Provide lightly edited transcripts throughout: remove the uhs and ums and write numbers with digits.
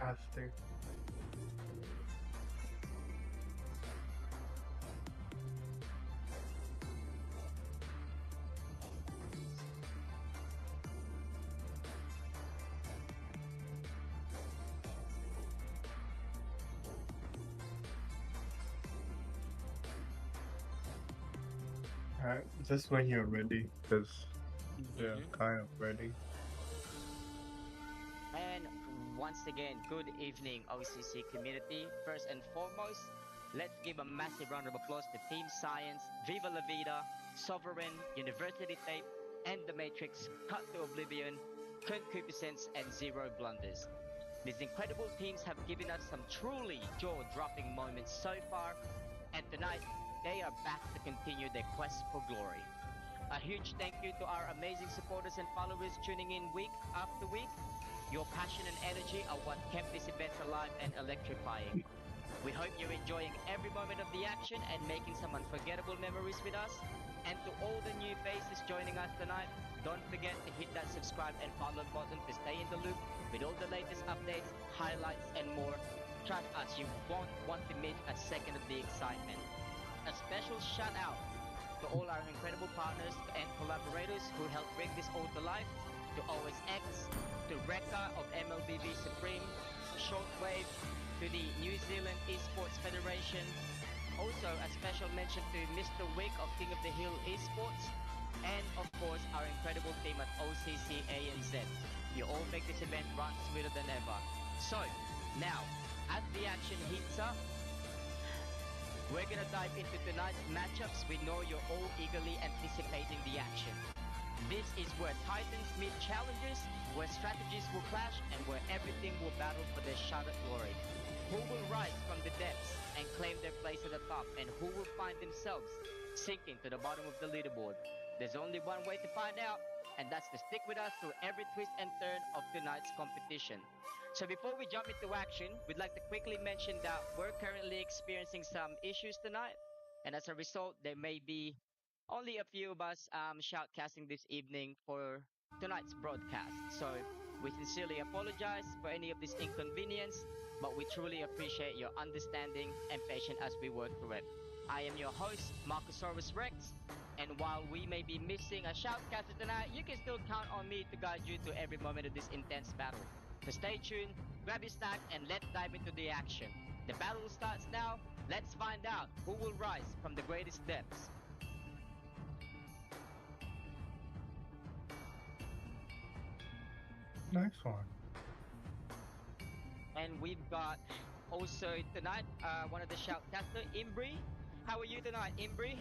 caster. Just when you're ready, because they're kind of ready. And once again, good evening, OCC community. First and foremost, let's give a massive round of applause to Team Saiyanz, Viva La Vida, Sovereign, University Tape, and The Matrix, Cut to Oblivion, Concupiscence, and Zero Blunders. These incredible teams have given us some truly jaw-dropping moments so far, and tonight, they are back to continue their quest for glory. A huge thank you to our amazing supporters and followers tuning in week after week. Your passion and energy are what kept this event alive and electrifying. We hope you're enjoying every moment of the action and making some unforgettable memories with us. And to all the new faces joining us tonight, don't forget to hit that subscribe and follow button to stay in the loop with all the latest updates, highlights, and more. Trust us, you won't want to miss a second of the excitement. A special shout out to all our incredible partners and collaborators who helped bring this all to life, to OSX, to Rekka of MLBB Supreme, Shortwave, to the New Zealand Esports Federation. Also, a special mention to Mr. Wick of King of the Hill Esports, and of course, our incredible team at OCCANZ. You all make this event run smoother than ever. So, now, as the action heats up, we're gonna dive into tonight's matchups. We know you're all eagerly anticipating the action. This is where titans meet challengers, where strategies will clash, and where everything will battle for their shot at glory. Who will rise from the depths and claim their place at the top, and who will find themselves sinking to the bottom of the leaderboard? There's only one way to find out, and that's to stick with us through every twist and turn of tonight's competition. So before we jump into action, we'd like to quickly mention that we're currently experiencing some issues tonight, and as a result, there may be only a few of us shoutcasting this evening for tonight's broadcast. So we sincerely apologize for any of this inconvenience, but we truly appreciate your understanding and patience as we work through it. I am your host, Marcosaurus Rex, and while we may be missing a shoutcaster tonight, you can still count on me to guide you through every moment of this intense battle. So stay tuned, grab your snack, and let's dive into the action. The battle starts now. Let's find out who will rise from the greatest depths. Nice one. And we've got also tonight one of the shoutcasters, Imbri. How are you tonight, Imbri?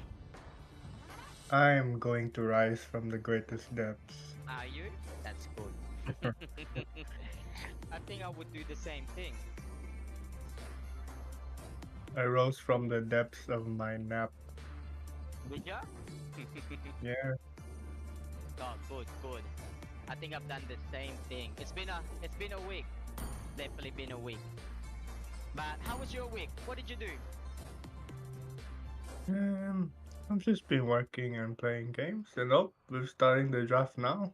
I am going to rise from the greatest depths. Are you? That's good. I think I would do the same thing. I rose from the depths of my nap. Did ya? Yeah. Oh, good, good. I think I've done the same thing. It's been a week. Definitely been a week. But how was your week? What did you do? I've just been working and playing games, and oh, we're starting the draft now.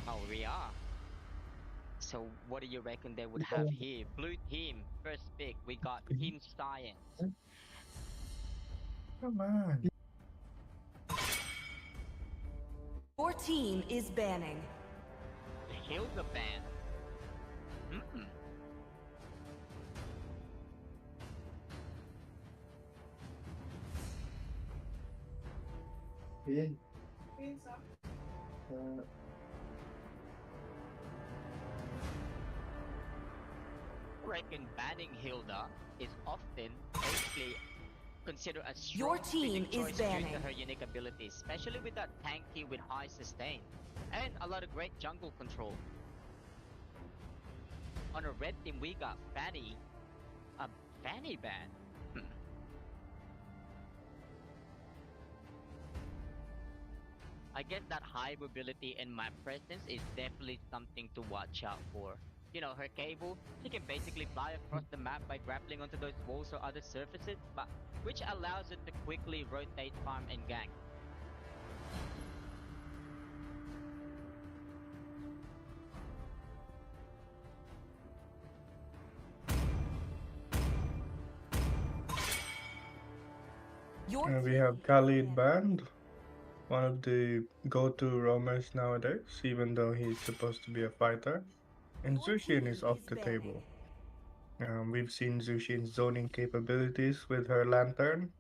Oh, we are. So what do you reckon they would have here? Blue team, first pick. We got Team Science. Come on. Your team is banning. Hilda ban. Mm-mm. I reckon banning Hilda is often basically considered a strong Your team picking choice is due banning. to her unique abilities, especially with that tanky with high sustain and a lot of great jungle control. On a red team, we got Fanny, a Fanny ban. I guess that high mobility and my presence is definitely something to watch out for. You know, her cable, she can basically fly across the map by grappling onto those walls or other surfaces, but which allows it to quickly rotate, farm, and gank. Your We team have is Khalid banning. Band, one of the go-to roamers nowadays, even though he's supposed to be a fighter. And Your Zushin team is off is the banning. table. We've seen Zushin's zoning capabilities with her lantern,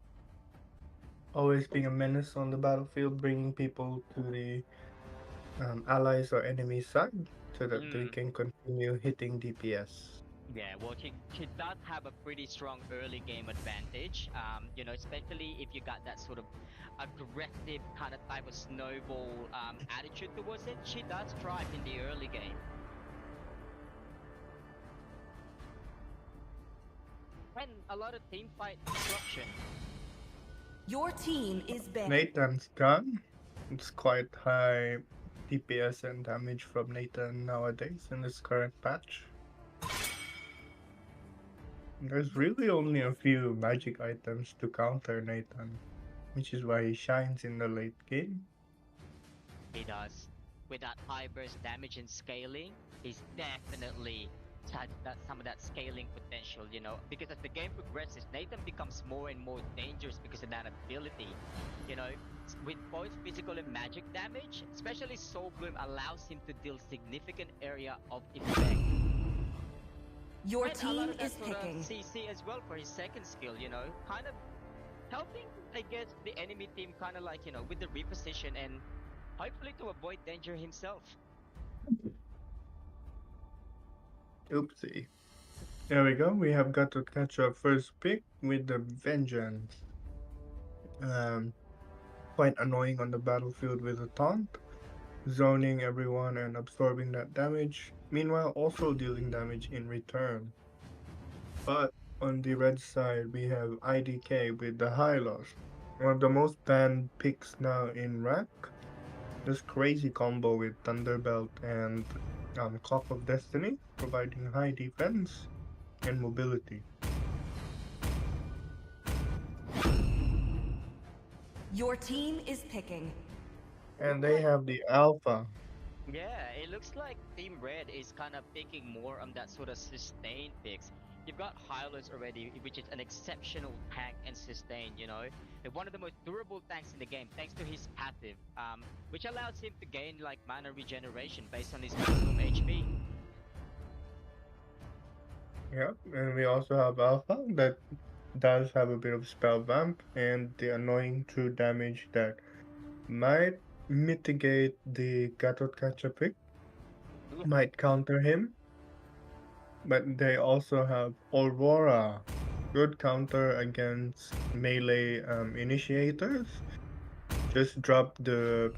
always being a menace on the battlefield, bringing people to the allies or enemy side so that they Mm. can continue hitting DPS. Yeah, well, she does have a pretty strong early game advantage. Especially if you got that sort of aggressive kind of type of snowball attitude towards it. She does thrive in the early game. And a lot of team fight disruption. Your team is banning. Nathan's gun, it's quite high DPS and damage from Nathan nowadays in this current patch. There's really only a few magic items to counter Nathan, which is why he shines in the late game. He does. With that high burst damage and scaling, he's definitely had some of that scaling potential, because as the game progresses, Nathan becomes more and more dangerous because of that ability. With both physical and magic damage, especially Soul Bloom allows him to deal significant area of effect. Your And a team lot of that is sort of picking. CC as well for his second skill, kind of helping, I guess, the enemy team kind of like, with the reposition and hopefully to avoid danger himself. Oopsie. There we go. We have got to catch our first pick with the Vengeance. Um, Quite annoying on the battlefield with a taunt, zoning everyone and absorbing that damage, meanwhile also dealing damage in return. But on the red side, we have IDK with the high loss, one of the most banned picks now in rank. This crazy combo with Thunderbelt and Clock of Destiny, providing high defense and mobility. Your team is picking. And they have the Alpha. Yeah, it looks like Team Red is kind of picking more on that sort of sustain picks. You've got Hylos already, which is an exceptional tank and sustain, And one of the most durable tanks in the game, thanks to his passive, which allows him to gain like mana regeneration based on his maximum HP. Yeah, and we also have Alpha that does have a bit of spell vamp and the annoying true damage that might mitigate the Gatot Kacha pick, might counter him, but they also have Aurora, good counter against melee initiators. Just drop the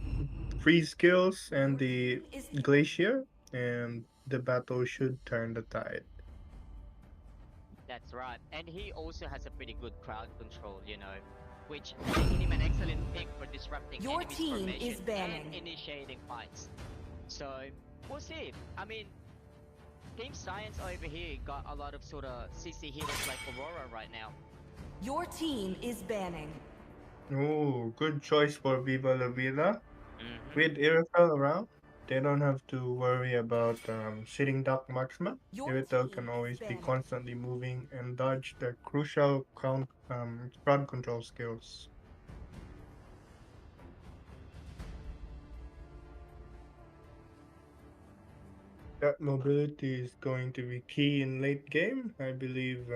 free skills and Your the team is glacier, and the battle should turn the tide. That's right. And he also has a pretty good crowd control, which making him an excellent pick for disrupting Your enemies' team formation is banning. and initiating fights. So we'll see. I mean, Team Science over here got a lot of sort of CC heroes like Aurora right now. Your team is banning. Oh, good choice for Viva La Vida. Mm-hmm. With Irithel around, they don't have to worry about sitting duck marksman. Your Irithel team can is always be banning. constantly moving and dodge the crucial crowd control skills. That mobility is going to be key in late game. I believe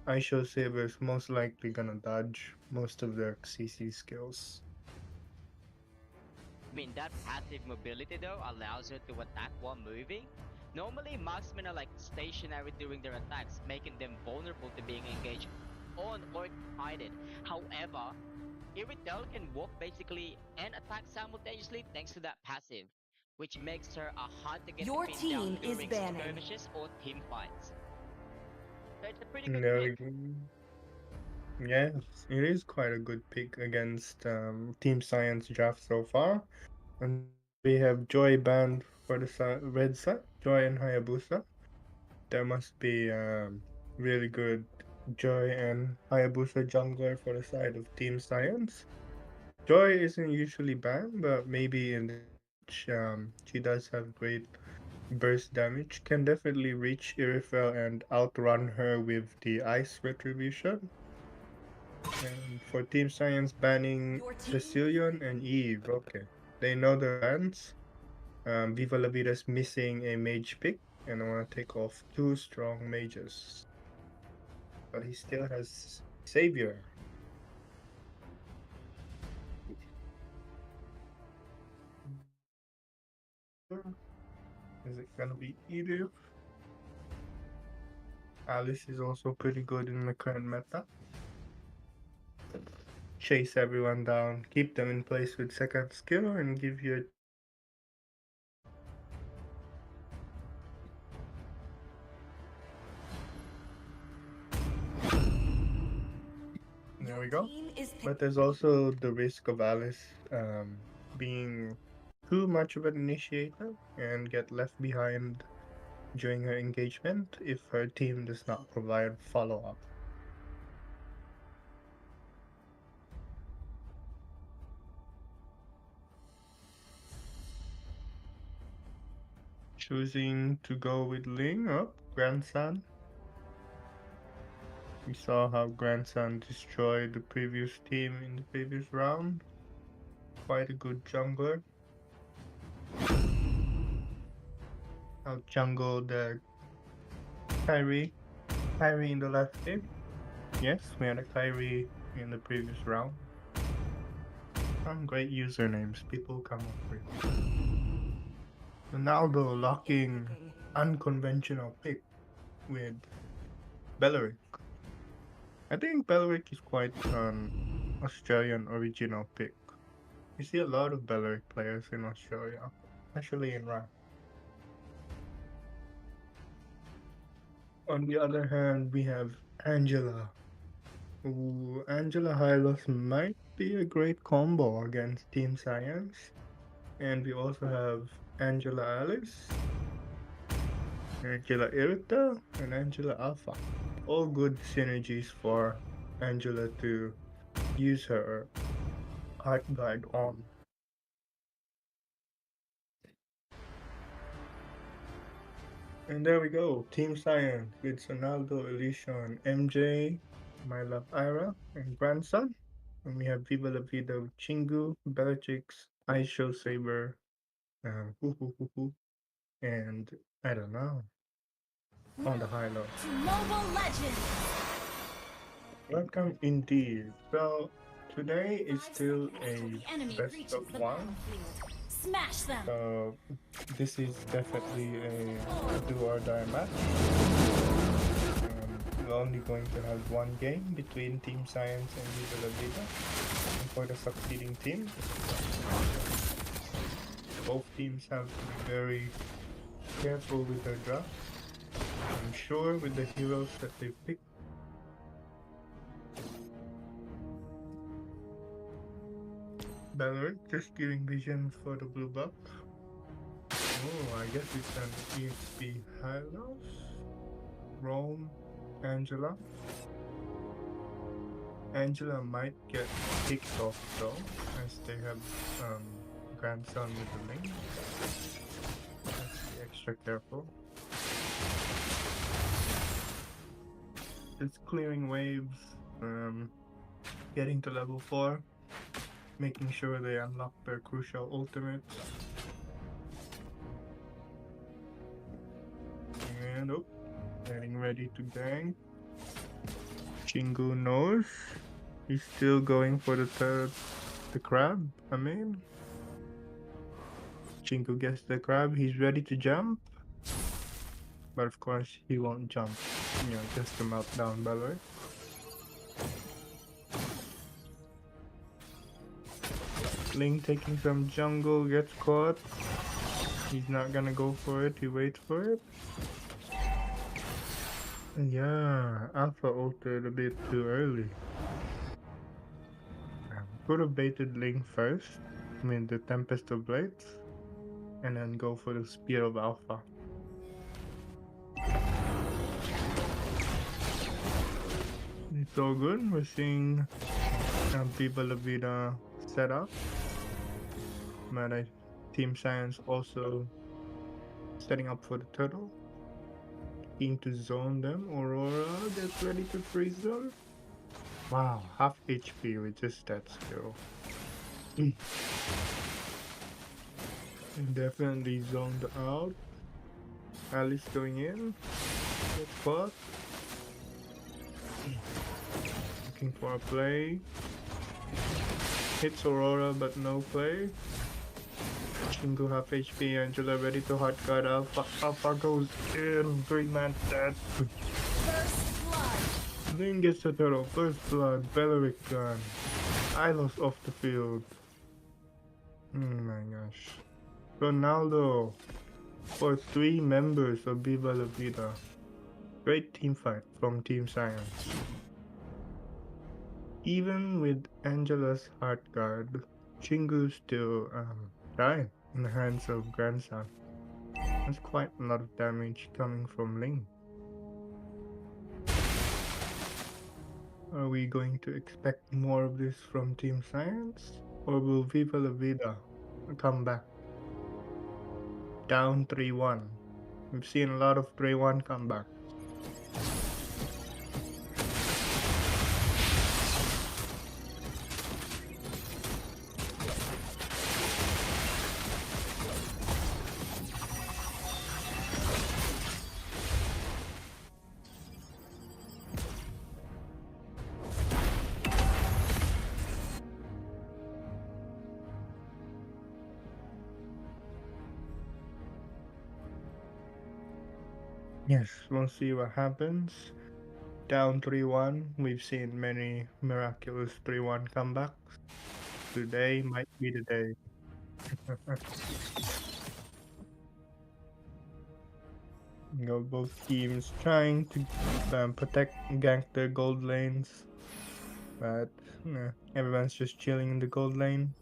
Aisho Saber is most likely gonna dodge most of their CC skills. I mean, that passive mobility though allows her to attack while moving. Normally, marksmen are like stationary during their attacks, making them vulnerable to being engaged on or guided. However, Iritel can walk basically and attack simultaneously thanks to that passive, which makes her a hard to get to Your pin down team is during banning. skirmishes or team fights. So it's a pretty good There pick. we go. Yes, it is quite a good pick against Team Science draft so far. And then we have Joy banned for the red side, Joy and Hayabusa. There must be really good Joy and Hayabusa jungler for the side of Team Science. Joy isn't usually banned, but maybe in this patch, she does have great burst damage. Can definitely reach Irithel and outrun her with the Ice Retribution. And for Team Science, banning Your team. Brazilian and Eve. Okay. They know their lands. Viva La Vida's missing a mage pick, and I want to take off 2 strong mages. But he still has Savior. Is it gonna be Edith? Alice is also pretty good in the current meta. Chase everyone down, keep them in place with second skill, and give you a there we go. Team is But there's also the risk of Alice being too much of an initiator and get left behind during her engagement if her team does not provide follow-up. Choosing to go with Ling up, Grandson. We saw how Grandson destroyed the previous team in the previous round. Quite a good jungler. Out jungled Kyrie in the last game. Yes, we had a Kyrie in the previous round. Some great usernames people come up with. Ronaldo locking unconventional pick with Belleric. I think Belleric is quite an Australian original pick. You see a lot of Belleric players in Australia, especially in rank. On the other hand, we have Angela. Ooh, Angela Hylos might be a great combo against Team Science. And we also have Angela Alice, Angela Irita, and Angela Alpha. All good synergies for Angela to use her art guide on. And there we go, Team Science with Sonaldo, Alicia, and MJ, My Love Ira, and Grandson. And we have Viva La Vida with Chingu, Bellatrix, Aisho Saber, Hoo Hoo Hoo Hoo, and I don't know, on the high note. To Mobile Legends! Welcome indeed. So today is still a The enemy best reaches of the one. battlefield. Smash them! So this is definitely a do or die match. We're only going to have one game between Team Science and Viva La Vida. And for the succeeding team, both teams have to be very careful with their draft. I'm sure with the heroes that they pick, Ballard just giving visions for the blue buff. Oh, I guess it's an EXP Hylos, Rome, Angela. Angela might get kicked off though, as they have grandson with the link. Let's be extra careful. Just clearing waves, getting to level 4, making sure they unlock their crucial ultimates. And oh, getting ready to gank. Chingu knows. He's still going for the crab, I mean. Chingu gets the crab, he's ready to jump. But of course, he won't jump. You know, just to melt down Bellary. Ling taking some jungle, gets caught. He's not gonna go for it, he waits for it. Yeah, Alpha ulted a bit too early. Could have baited Ling first, I mean the Tempest of Blades, and then go for the Spear of Alpha. It's all good, we're seeing Viva La Vida set up. But Team Science also setting up for the turtle. Keen to zone them. Aurora gets ready to freeze them. Wow, half HP with just that skill. And definitely zoned out. Alice going in. Gets caught. Looking for a play. Hits Aurora but no play. Chingu half HP. Angela ready to hard guard Alpha. Alpha goes in. 3-man dead. First blood. Lin gets the turtle. First blood. Beleric gone. Ilos off the field. Oh my gosh. Ronaldo for 3 members of Viva La Vida. Great team fight from Team Saiyanz. Even with Angela's hard guard, Chingu still died in the hands of Grandson. That's quite a lot of damage coming from Ling. Are we going to expect more of this from Team Saiyanz? Or will Viva La Vida come back? Down 3-1. We've seen a lot of 3-1 comeback. Yes, we'll see what happens. Down 3-1. We've seen many miraculous 3-1 comebacks. Today might be the day. Both teams trying to protect and gank their gold lanes. But everyone's just chilling in the gold lane.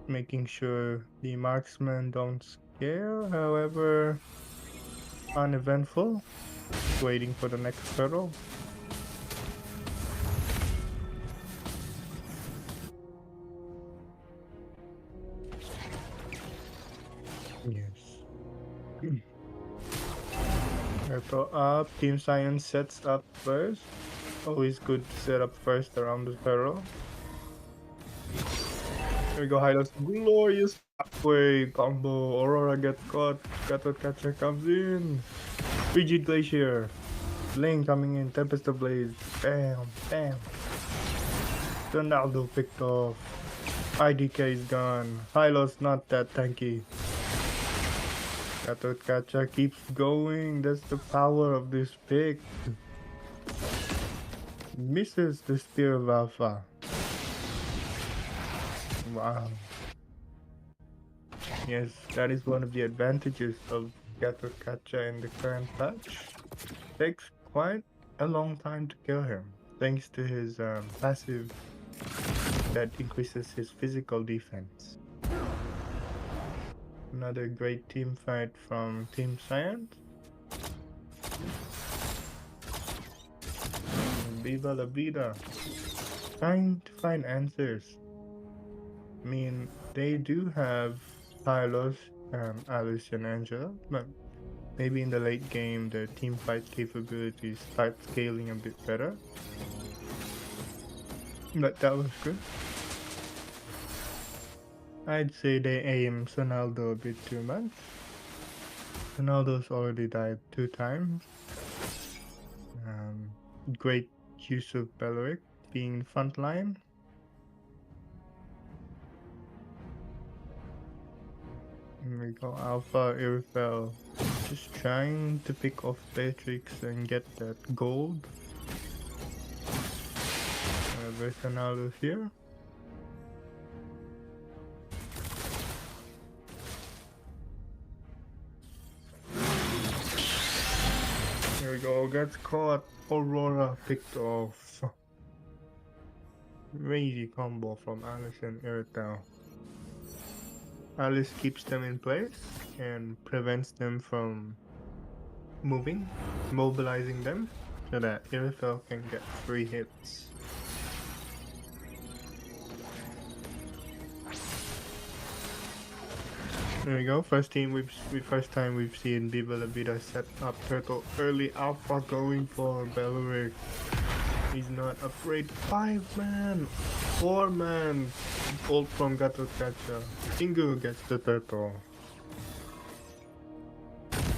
Making sure the marksmen don't scare. However, uneventful. Waiting for the next turtle. Yes. Turtle up. Team Saiyanz sets up first. Always good to set up first around the turtle. Here we go, Hylos. Glorious halfway combo. Aurora gets caught. Gatot Catcher comes in. Rigid Glacier. Lane coming in. Tempest of Blaze. Bam, bam. Ronaldo picked off. IDK is gone. Hylos not that tanky. Gatot Catcher keeps going. That's the power of this pick. Misses the Spear of Alpha. Wow. Yes, that is one of the advantages of Gatot Catcher in the current patch. Takes quite a long time to kill him, thanks to his passive that increases his physical defense. Another great team fight from Team Saiyanz. Viva La Vida. Trying to find answers. I mean, they do have Hylos, Alice, and Angela, but maybe in the late game the team fight capabilities start scaling a bit better. But that was good. I'd say they aim Ronaldo a bit too much. Ronaldo's already died 2 times. Great use of Beleric being front line. Here we go, Alpha Irifel just trying to pick off Beatrix and get that gold. Where's Ronaldo here? Here we go, gets caught. Aurora picked off. Crazy combo from Alice and Irithel. Alice keeps them in place and prevents them from moving, mobilizing them so that Irithel can get 3 hits. There we go. First time we've seen Viva La Vida set up turtle early. Alpha going for Beleric. He's not afraid. 5-man! 4-man! Ult from Gato Catcher. Kingu gets the turtle.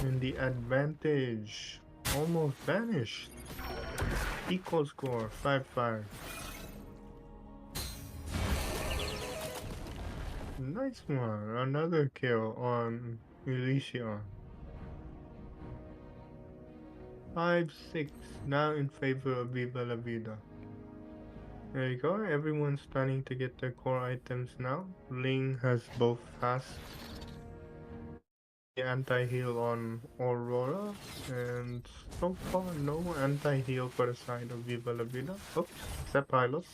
And the advantage almost vanished. Equal score 5-5. Nice one. Another kill on Elysion. 5-6 now in favor of Viva La Vida. There you go. Everyone's starting to get their core items now. Ling has both fast anti-heal on Aurora, and so far no anti-heal for the side of Viva La Vida. Oops, except Hylos.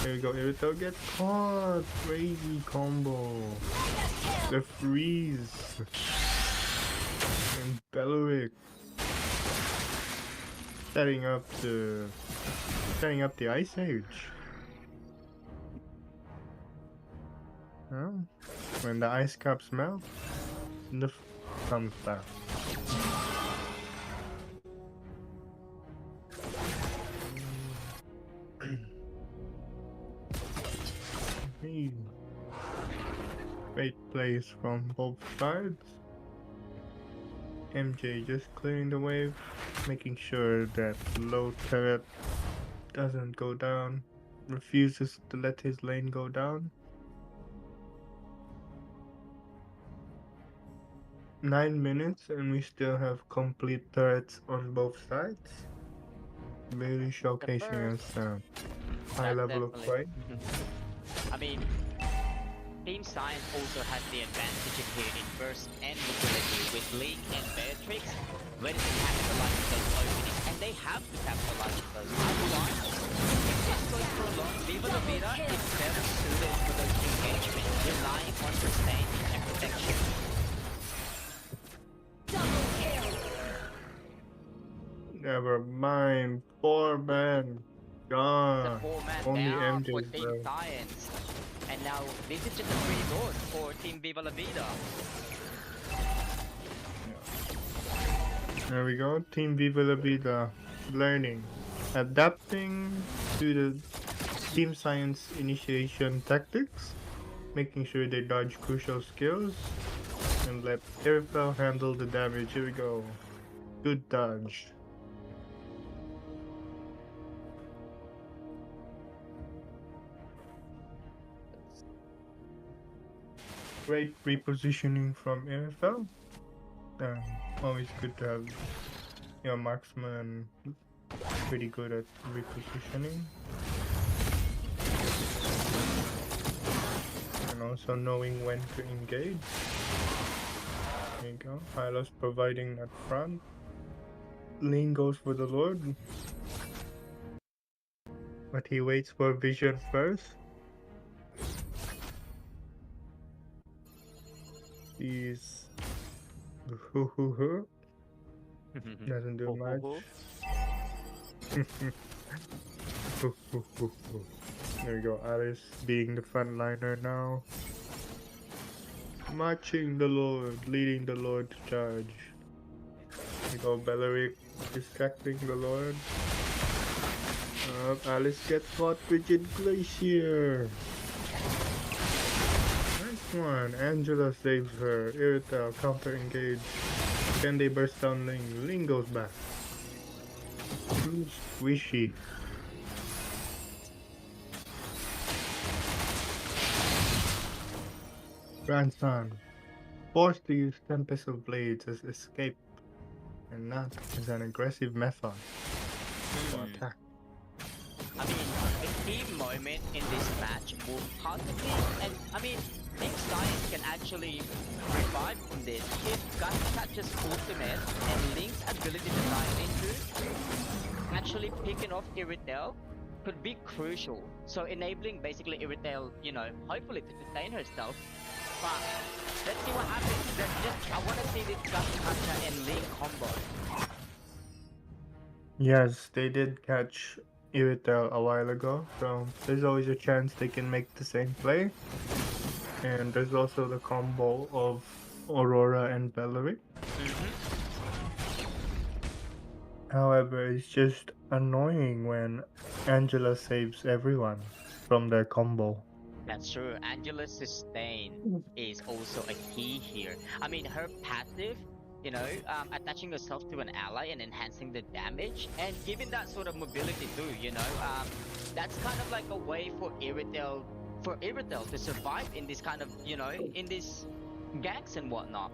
There we go, Irito gets caught! Crazy combo! The freeze! And Belleric setting up the Ice Age. Well, when the ice caps melt, the comes back. Great plays from both sides. MJ just clearing the wave, making sure that low turret doesn't go down, refuses to let his lane go down. 9 minutes and we still have complete turrets on both sides. Really showcasing us high level of play. I mean, Team Saiyanz also has the advantage in here in burst and mobility with Ling and Beatrix ready to capitalize on those openings, and they have to capitalize on those. Otherwise, if this goes for long, Viva La Vida is better suited for those engagements, relying on sustaining and protection. Never mind, 4-man gone. The 4-man Only down for MJ's Team left. Saiyanz. And now this is just a free board for Team Viva La Vida. There we go, Team Viva La Vida learning, adapting to the Team Saiyanz initiation tactics, making sure they dodge crucial skills, and let Airfell handle the damage. Here we go. Good dodge. Great repositioning from Airfell. Always good to have your marksman pretty good at repositioning. And also knowing when to engage. There you go. Hylos providing that front. Ling goes for the Lord. But he waits for vision first. He's doesn't do much. There we go, Alice being the frontliner now. Marching the Lord, leading the Lord to charge. There we go, Belleric distracting the Lord. Alice gets caught, Rigid Glacier. Nice one, Angela saves her. Irrital counter engage. Can they burst down Ling? Ling goes back. Too squishy. Grandson, forced to use Tempest of Blades as escape and not as an aggressive method for attack. I mean, a key moment in this match will possibly, and I mean, Team Saiyanz can actually revive from this if Gun catches ultimate and Link's ability to dive into actually picking off Irrital could be crucial. So enabling basically Irrital, you know, hopefully to sustain herself. But let's see what happens. I want to see this Gun catcher and Link combo. Yes, they did catch Irrital a while ago, so there's always a chance they can make the same play. And there's also the combo of Aurora and Belleric. However, it's just annoying when Angela saves everyone from their combo. That's true. Angela's sustain is also a key here. I mean, her passive, attaching herself to an ally and enhancing the damage, and giving that sort of mobility too. That's kind of like a way for Iritel to survive in this kind of, in these ganks and whatnot.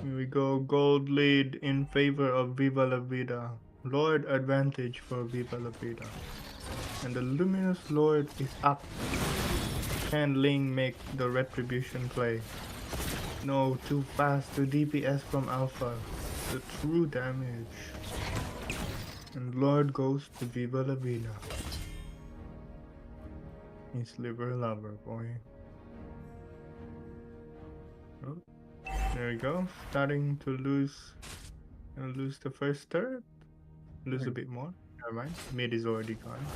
Here we go, gold lead in favor of Viva la Vida. Lord advantage for Viva la Vida. And the Luminous Lord is up. Can Ling make the retribution play? No, too fast to DPS from Alpha. The true damage. And Lord goes to Viva la Vida. He's liver lover, boy. Oh, there we go. Starting to lose. Gonna lose the first turret. Lose a bit more. Never mind. Mid is already gone.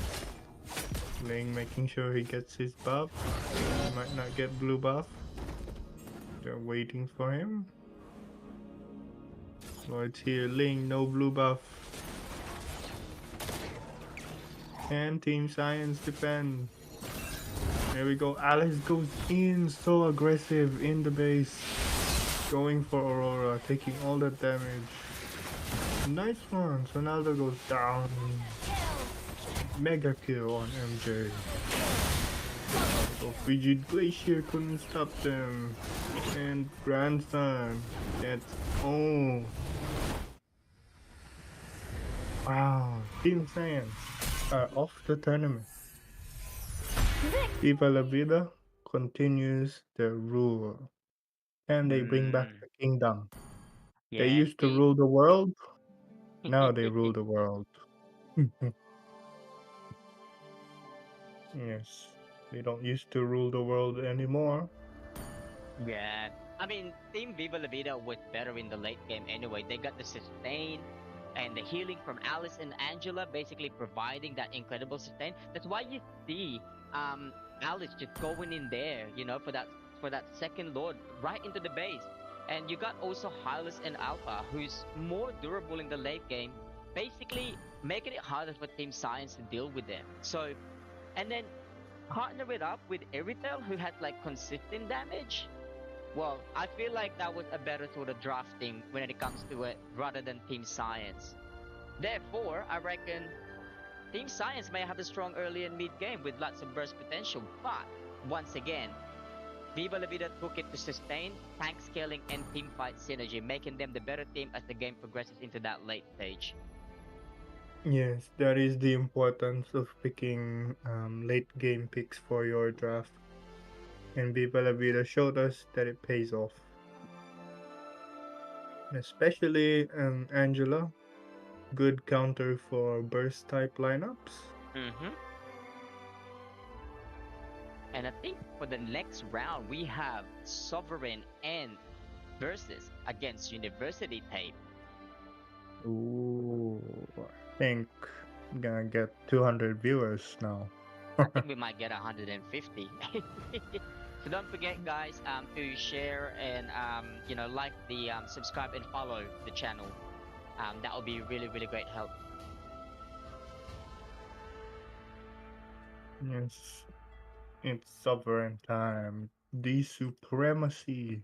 Ling making sure he gets his buff. He might not get blue buff. They're waiting for him. Lord's here. Ling, no blue buff. And Team Saiyanz defend. There we go. Alice goes in, so aggressive in the base. Going for Aurora, taking all that damage. Nice one. Ronaldo goes down. Mega kill on MJ. So Frigid Glacier couldn't stop them. And Grandson gets oh. Wow. Team Saiyanz are off the tournament. Viva la Vida continues their rule. And they bring back the kingdom. Yeah, They used to rule the world. Now they rule the world. Yes. They don't used to rule the world anymore. Yeah. I mean, Team Viva La Vida was better in the late game anyway. They got the sustain and the healing from Alice and Angela, basically providing that incredible sustain. That's why you see Alice just going in there, for that second Lord right into the base. And you got also Hylas and Alpha, who's more durable in the late game, basically making it harder for Team Saiyanz to deal with them. So, and then partner it up with Iritel, who had like consistent damage. Well, I feel like that was a better sort of drafting when it comes to it, rather than Team Saiyanz. Therefore, I reckon Team Saiyanz may have a strong early and mid game with lots of burst potential, but once again, Viva La Vida took it to sustain, tank scaling, and team fight synergy, making them the better team as the game progresses into that late stage. Yes, that is the importance of picking late game picks for your draft. And Viva La Vida showed us that it pays off. Especially Angela. Good counter for burst type lineups. And I think for the next round, we have Sovereign and versus against University Tape. Ooh, I think I'm gonna get 200 viewers now. I think we might get 150. So don't forget, guys, to share and like the subscribe and follow the channel. That will be really, really great help. Yes, it's Sovereign time. The Supremacy.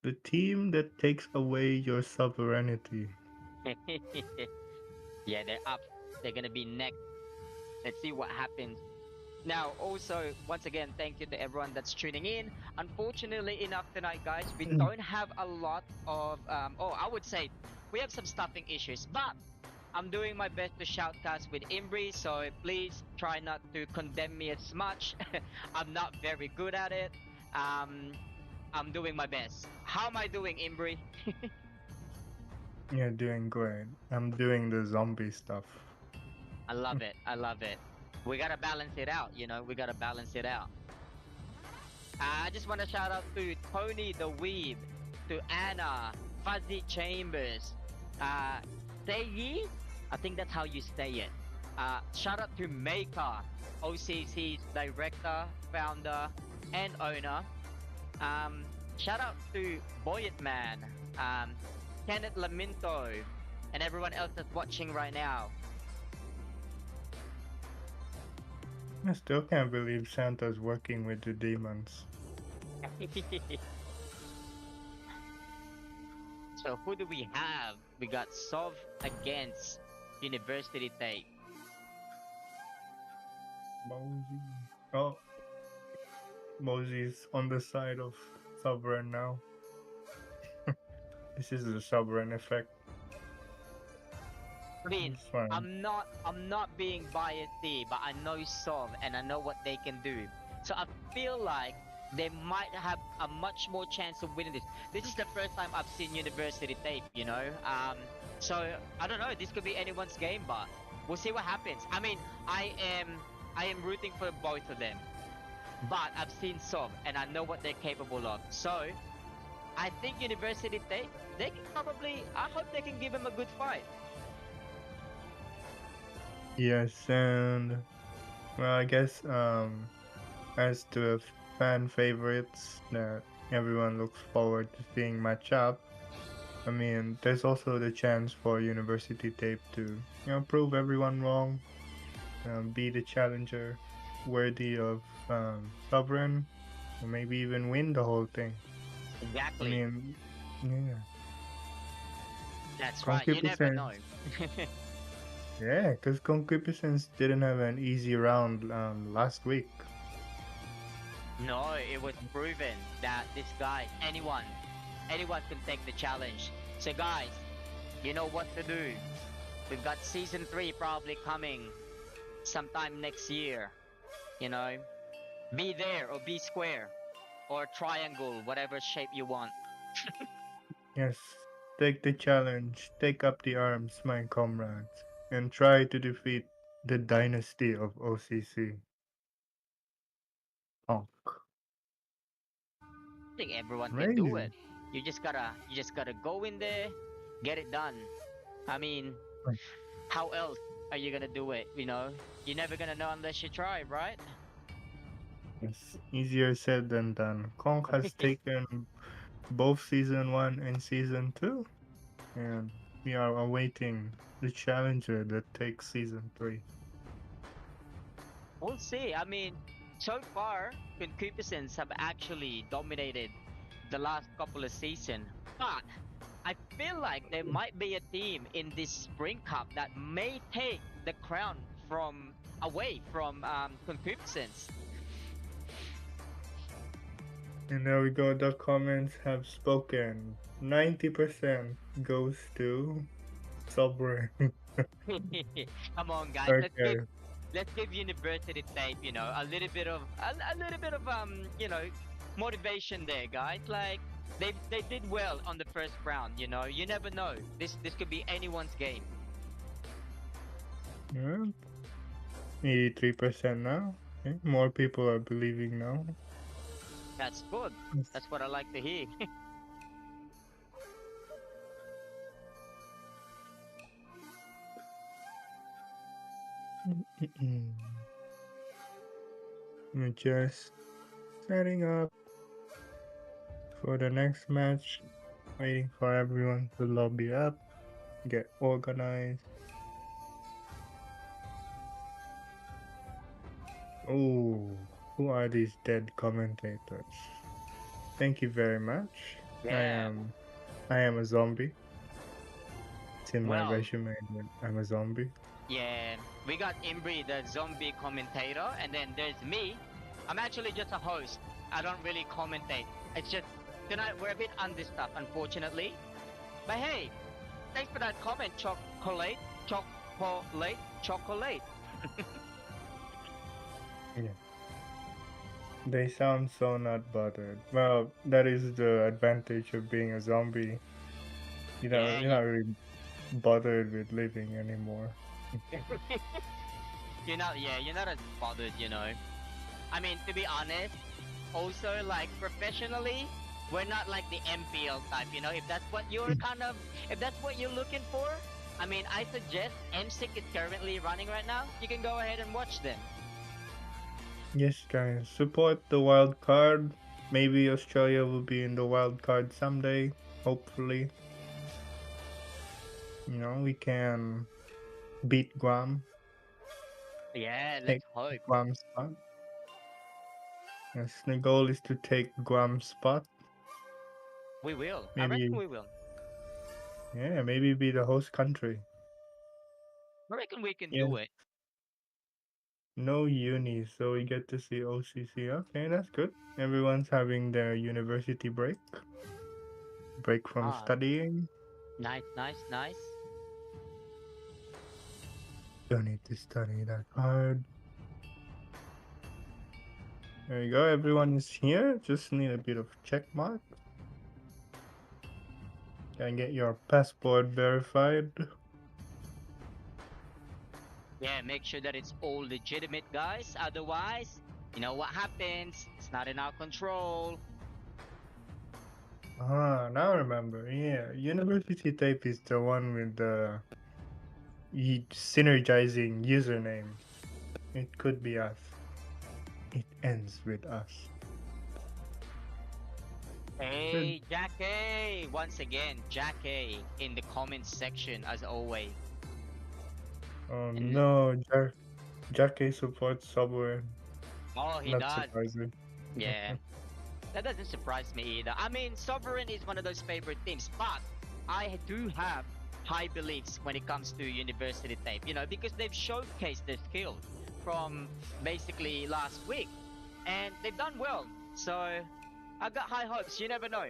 The team that takes away your sovereignty. Yeah, they're up. They're gonna be next. Let's see what happens. Now, also, once again, thank you to everyone that's tuning in. Unfortunately enough tonight, guys, we don't have a lot of, I would say we have some stuffing issues, but I'm doing my best to shoutcast with Imbri, so please try not to condemn me as much. I'm not very good at it. I'm doing my best. How am I doing, Imbri? You're doing great. I'm doing the zombie stuff. I love it. I love it. We gotta balance it out, we gotta balance it out. I just want to shout out to Tony the Weeb, to Anna, Fuzzy Chambers, Seyi, I think that's how you say it. Shout out to Maker, OCC's director, founder, and owner. Shout out to Boyet Man, Kenneth Laminto, and everyone else that's watching right now. I still can't believe Santa's working with the demons. So who do we have? We got Sov against University Tape. Mosey. Oh, Mosey's on the side of Sovereign now. This is the Sovereign effect. I mean, It's fine. I'm not being biased here, but I know Sov and I know what they can do. So I feel like they might have a much more chance of winning this. This is the first time I've seen University Tape, you know. So I don't know. This could be anyone's game, but we'll see what happens. I mean, I am rooting for both of them, but I've seen Sov and I know what they're capable of. So I think University Tape, they can probably. I hope they can give him a good fight. Yes, and well, I guess as to fan favorites that everyone looks forward to seeing match up, I mean, there's also the chance for University Tape to, prove everyone wrong, be the challenger worthy of Sovereign, or maybe even win the whole thing. I Exactly. mean, yeah. That's right. You never know. Yeah, because Concupiscence didn't have an easy round last week. No, it was proven that this guy, anyone can take the challenge. So guys, you know what to do. We've got season 3 probably coming sometime next year. You know, be there or be square or triangle, whatever shape you want. Yes, take the challenge, take up the arms, my comrades, and try to defeat the dynasty of OCC. Honk. I think everyone can do Crazy. it. You just gotta go in there, get it done. I mean, Right. how else are you gonna do it? You know, you're never gonna know unless you try, right? It's easier said than done. Conk has taken both season 1 and season 2, and we are awaiting the challenger that takes season 3. We'll see. I mean, so far, Concupiscence have actually dominated the last couple of seasons. But I feel like there might be a team in this Spring Cup that may take the crown away from Concupiscence. And there we go, the comments have spoken. 90% goes to Sovereign. Come on, guys. Okay. Let's give University Tape, you know, a little bit of you know, motivation there, guys. Like they did well on the first round, you know. You never know. This could be anyone's game. Yeah. 83% now. Okay. More people are believing now. That's good. Yes. That's what I like to hear. We're just setting up for the next match. Waiting for everyone to lobby up, get organized. Oh, who are these dead commentators? Thank you very much. Yeah. I am a zombie. It's in my Well. resume that I'm a zombie. Yeah, we got Imbri, the zombie commentator, and then there's me. I'm actually just a host. I don't really commentate. It's just tonight we're a bit understaffed, unfortunately. But hey, thanks for that comment, chocolate. They sound so not bothered. Well, that is the advantage of being a zombie. Yeah, You're not really bothered with living anymore. you're not as bothered, you know. I mean, to be honest, also like professionally, we're not like the MPL type, you know. If that's what you're if that's what you're looking for, I mean, I suggest MSIC is currently running right now. You can go ahead and watch them. Yes, guys, support the wild card. Maybe Australia will be in the wild card someday, hopefully. You know, we can beat Guam, Yeah, take let's hope. Guam's spot. Yes, the goal is to take Guam's spot. We will. I reckon Maybe, we will. yeah, maybe be the host country. I reckon we can Yeah, do it. no uni, so we get to see OCC. Okay, that's good. Everyone's having their university break from Ah, studying. nice, nice, nice. Don't need to study that hard. There you go. Everyone is here. Just need a bit of check mark. Can I get your passport verified? Yeah, make sure that it's all legitimate, guys. Otherwise, you know what happens. It's not in our control. Ah, now I remember. Yeah, university tape is the one with the synergizing username. It could be us. It ends with us. Hey, Jackie! Once again, Jackie in the comments section as always. Oh And no, Jackie supports Subway. oh, he Not does. surprising. Yeah, that doesn't surprise me either. I mean, Sovereign is one of those favorite teams, but I do have high beliefs when it comes to University Tape. You know, because they've showcased their skills from basically last week, and they've done well. So I got high hopes. You never know.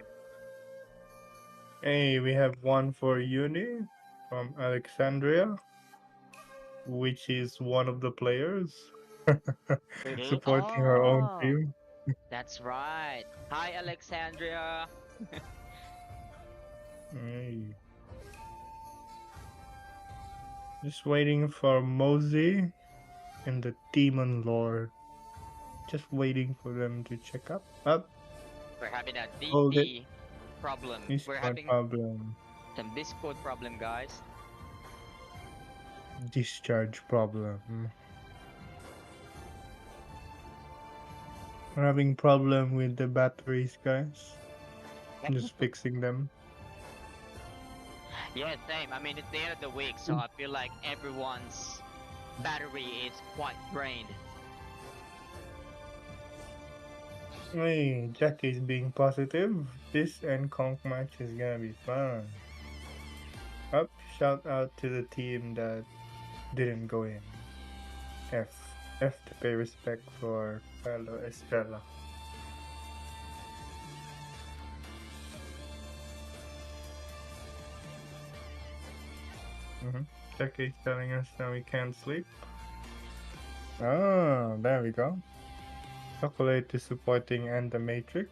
Hey, we have one for Uni from Alexandria, which is one of the players Really? supporting her own Oh, team. that's right. Hi, Alexandria. Hey. Just waiting for Mosey and the Demon Lord. Just waiting for them to check up. We're having a Hold it. DP problem. It's We're no having problem. some Discord problem, guys. Discharge problem. We're having problem with the batteries, guys. Just fixing them. Yeah, same. I mean, it's the end of the week, so I feel like everyone's battery is quite drained. Hey, Jack is being positive. This and Conk match is gonna be fun. Up, shout out to the team that didn't go in. F to pay respect for fellow Estrella. Jack is telling us that we can't sleep. Oh, there we go. Chocolate is supporting and the Matrix.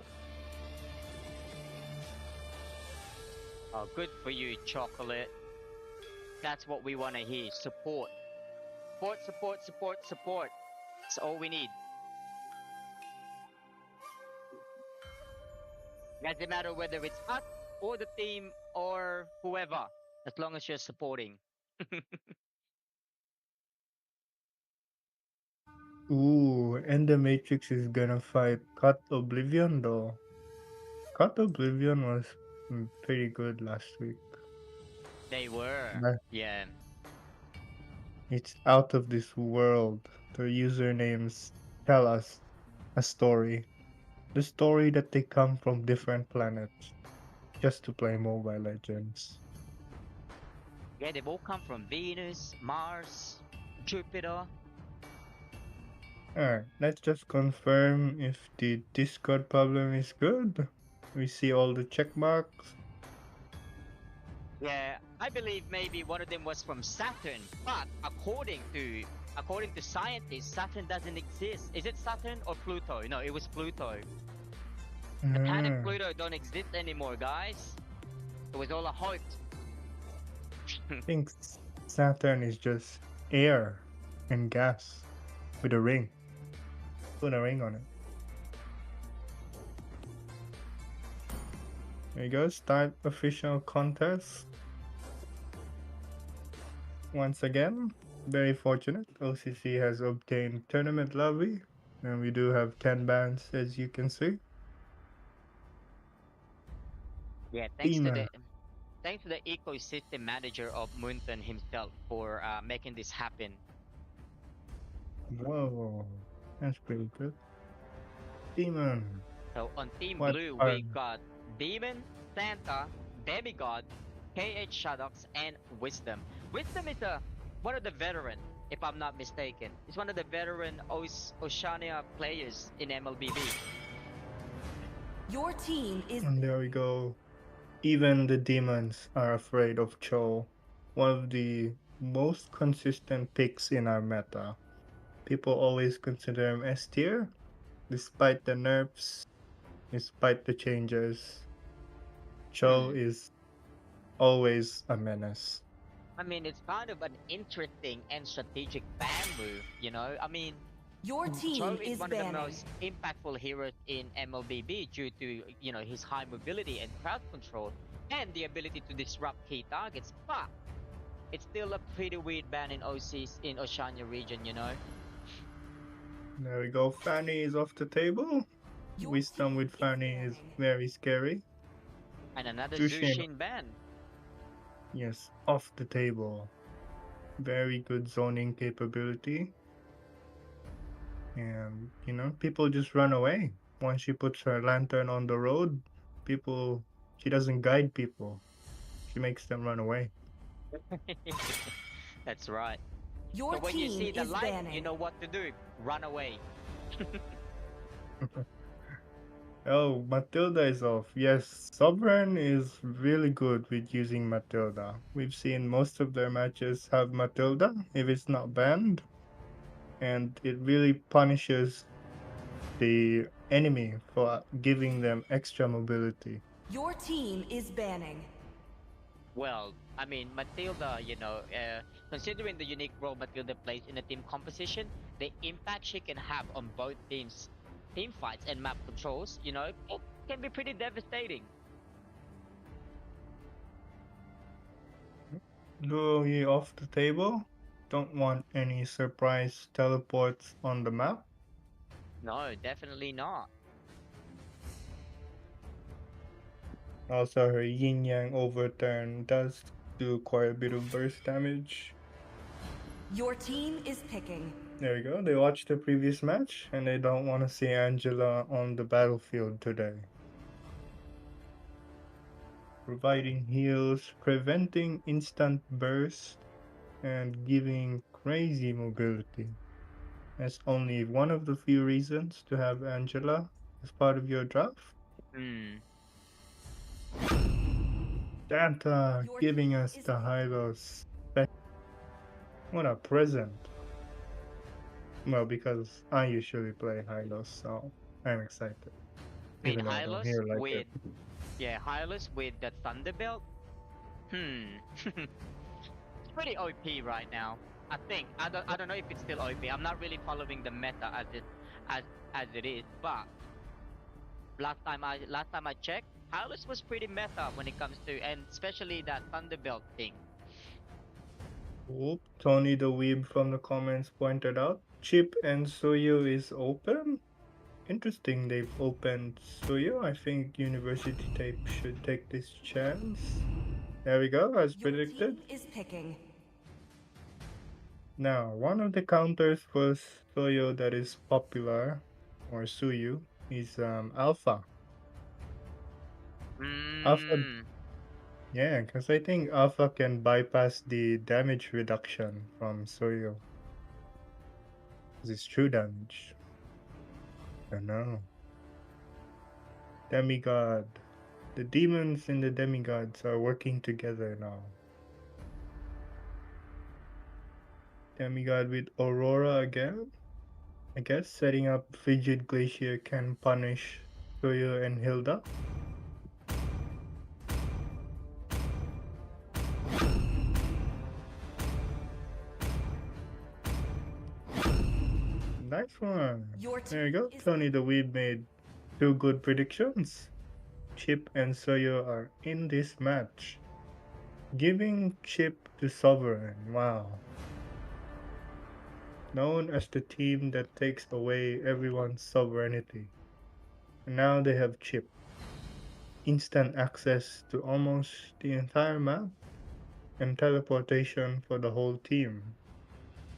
Oh, good for you, Chocolate. That's what we want to hear. Support. Support, support, support, support. That's all we need. Doesn't matter whether it's us or the team or whoever, as long as you're supporting. Ooh, and the Matrix is gonna fight Cut Oblivion though. Cut Oblivion was pretty good last week. They were. But Yeah. it's out of this world. The usernames tell us a story. The story that they come from different planets just to play Mobile Legends. Yeah, they've all come from Venus, Mars, Jupiter. Alright, let's just confirm if the Discord problem is good. We see all the check marks. Yeah, I believe maybe one of them was from Saturn, but according to scientists, Saturn doesn't exist. Is it Saturn or Pluto? No, it was Pluto. The planet Pluto don't exist anymore, guys. It was all a hoax. I think Saturn is just air and gas with a ring. Put a ring on it. There you go, start official contest. Once again, very fortunate. OCC has obtained tournament lobby, and we do have 10 bans as you can see. Yeah, Teamer. thanks to the ecosystem manager of Munton himself for making this happen. Whoa, that's pretty good. Demon, So on Team what Blue, are we got Demon, Santa, Demigod, KH Shadows, and Wisdom. Wisdom is one of the veteran, if I'm not mistaken. He's one of the veteran Oceania players in MLBB. Your team is And there we go. Even the demons are afraid of Cho, one of the most consistent picks in our meta. People always consider him S tier, despite the nerfs, despite the changes. Cho is always a menace. I mean, it's kind of an interesting and strategic ban move, you know? I mean, your Cho team is is one of the banning. most impactful heroes in MLBB due to, his high mobility and crowd control and the ability to disrupt key targets. But it's still a pretty weird ban in OCs in Oceania region, you know? There we go. Fanny is off the table. Your Wisdom team with is Fanny is banning. very scary. And another Jushin, Zushin ban. yes, off the table. Very good zoning capability. And, people just run away. Once she puts her lantern on the road, she doesn't guide people. She makes them run away. That's right. Your So when you see team the is light, banning. you know what to do. Run away. Oh, Matilda is off. Yes, Sovereign is really good with using Matilda. We've seen most of their matches have Matilda if it's not banned. And it really punishes the enemy for giving them extra mobility. Your team is banning. Well, I mean, Matilda, considering the unique role Matilda plays in a team composition, the impact she can have on both teams, team fights and map controls, it can be pretty devastating. Louis off the table. Don't want any surprise teleports on the map. No, definitely not. Also, her yin yang overturn does do quite a bit of burst damage. Your team is picking. There we go. They watched the previous match and they don't want to see Angela on the battlefield today. Providing heals, preventing instant burst, and giving crazy mobility. That's only one of the few reasons to have Angela as part of your draft. Hmm. Santa Your giving team us is the picking. Hylos. What a present. Well, because I usually play Hylos, so I'm excited. I mean, Even though I don't Hylos hear like with, it. Hylos with the Thunderbelt. It's pretty OP right now. I think. I don't know if it's still OP. I'm not really following the meta as it is, but last time I checked, Hylos was pretty meta when it comes to, and especially that Thunderbelt thing. Oop, Tony the Weeb from the comments pointed out Chip and Suyu is open. Interesting, they've opened Suyu. I think University Tape should take this chance. There we go, as Your predicted. team is picking. Now, one of the counters for Suyu that is popular, or Suyu, is Alpha. Alpha, yeah, because I think Alpha can bypass the damage reduction from Suyu. Because it's true damage. I don't know. Demigod. The demons and the demigods are working together now. Demigod with Aurora again. I guess setting up Frigid Glacier can punish Suyu and Hilda. Nice one. There you go. Tony the Weeb made 2 good predictions. Chip and Suyu are in this match. Giving Chip to Sovereign. Wow. Known as the team that takes away everyone's sovereignty. And now they have Chip. instant access to almost the entire map and teleportation for the whole team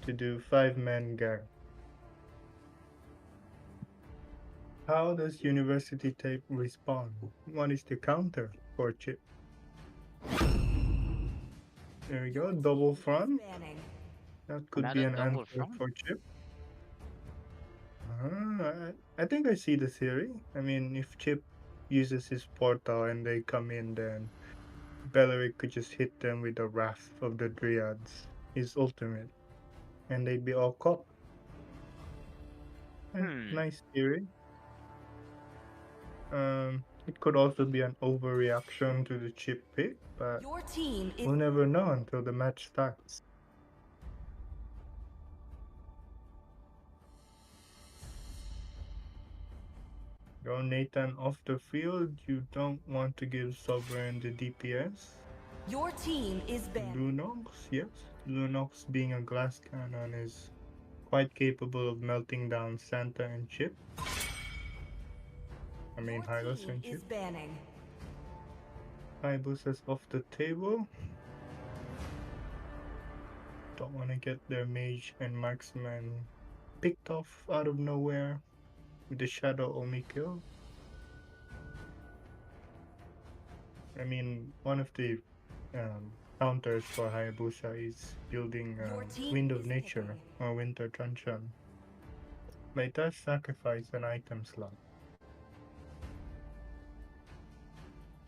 to do 5-man gang. How does University Tape respond? What is the counter for Chip? There we go, double front. Banning. That could be Another an double answer front. for Chip. I think I see the theory. I mean, if Chip uses his portal and they come in, then Belleric could just hit them with the Wrath of the Dryads, his ultimate, and they'd be all caught. Nice theory. It could also be an overreaction to the Chip pick, but Your team is we'll never know until the match starts. Go Nathan off the field. You don't want to give Sovereign the DPS. your team is banning. Lunox, yes. Lunox being a glass cannon is quite capable of melting down Santa and Chip. I mean Your Hylos team and is Chip. banning. Hayabusa's off the table. Don't want to get their mage and marksman picked off out of nowhere with the Shadow Omi kill. I mean, one of the counters for Hayabusa is building Your team Wind of is Nature picking. or Winter Truncheon. But it does sacrifice an item slot.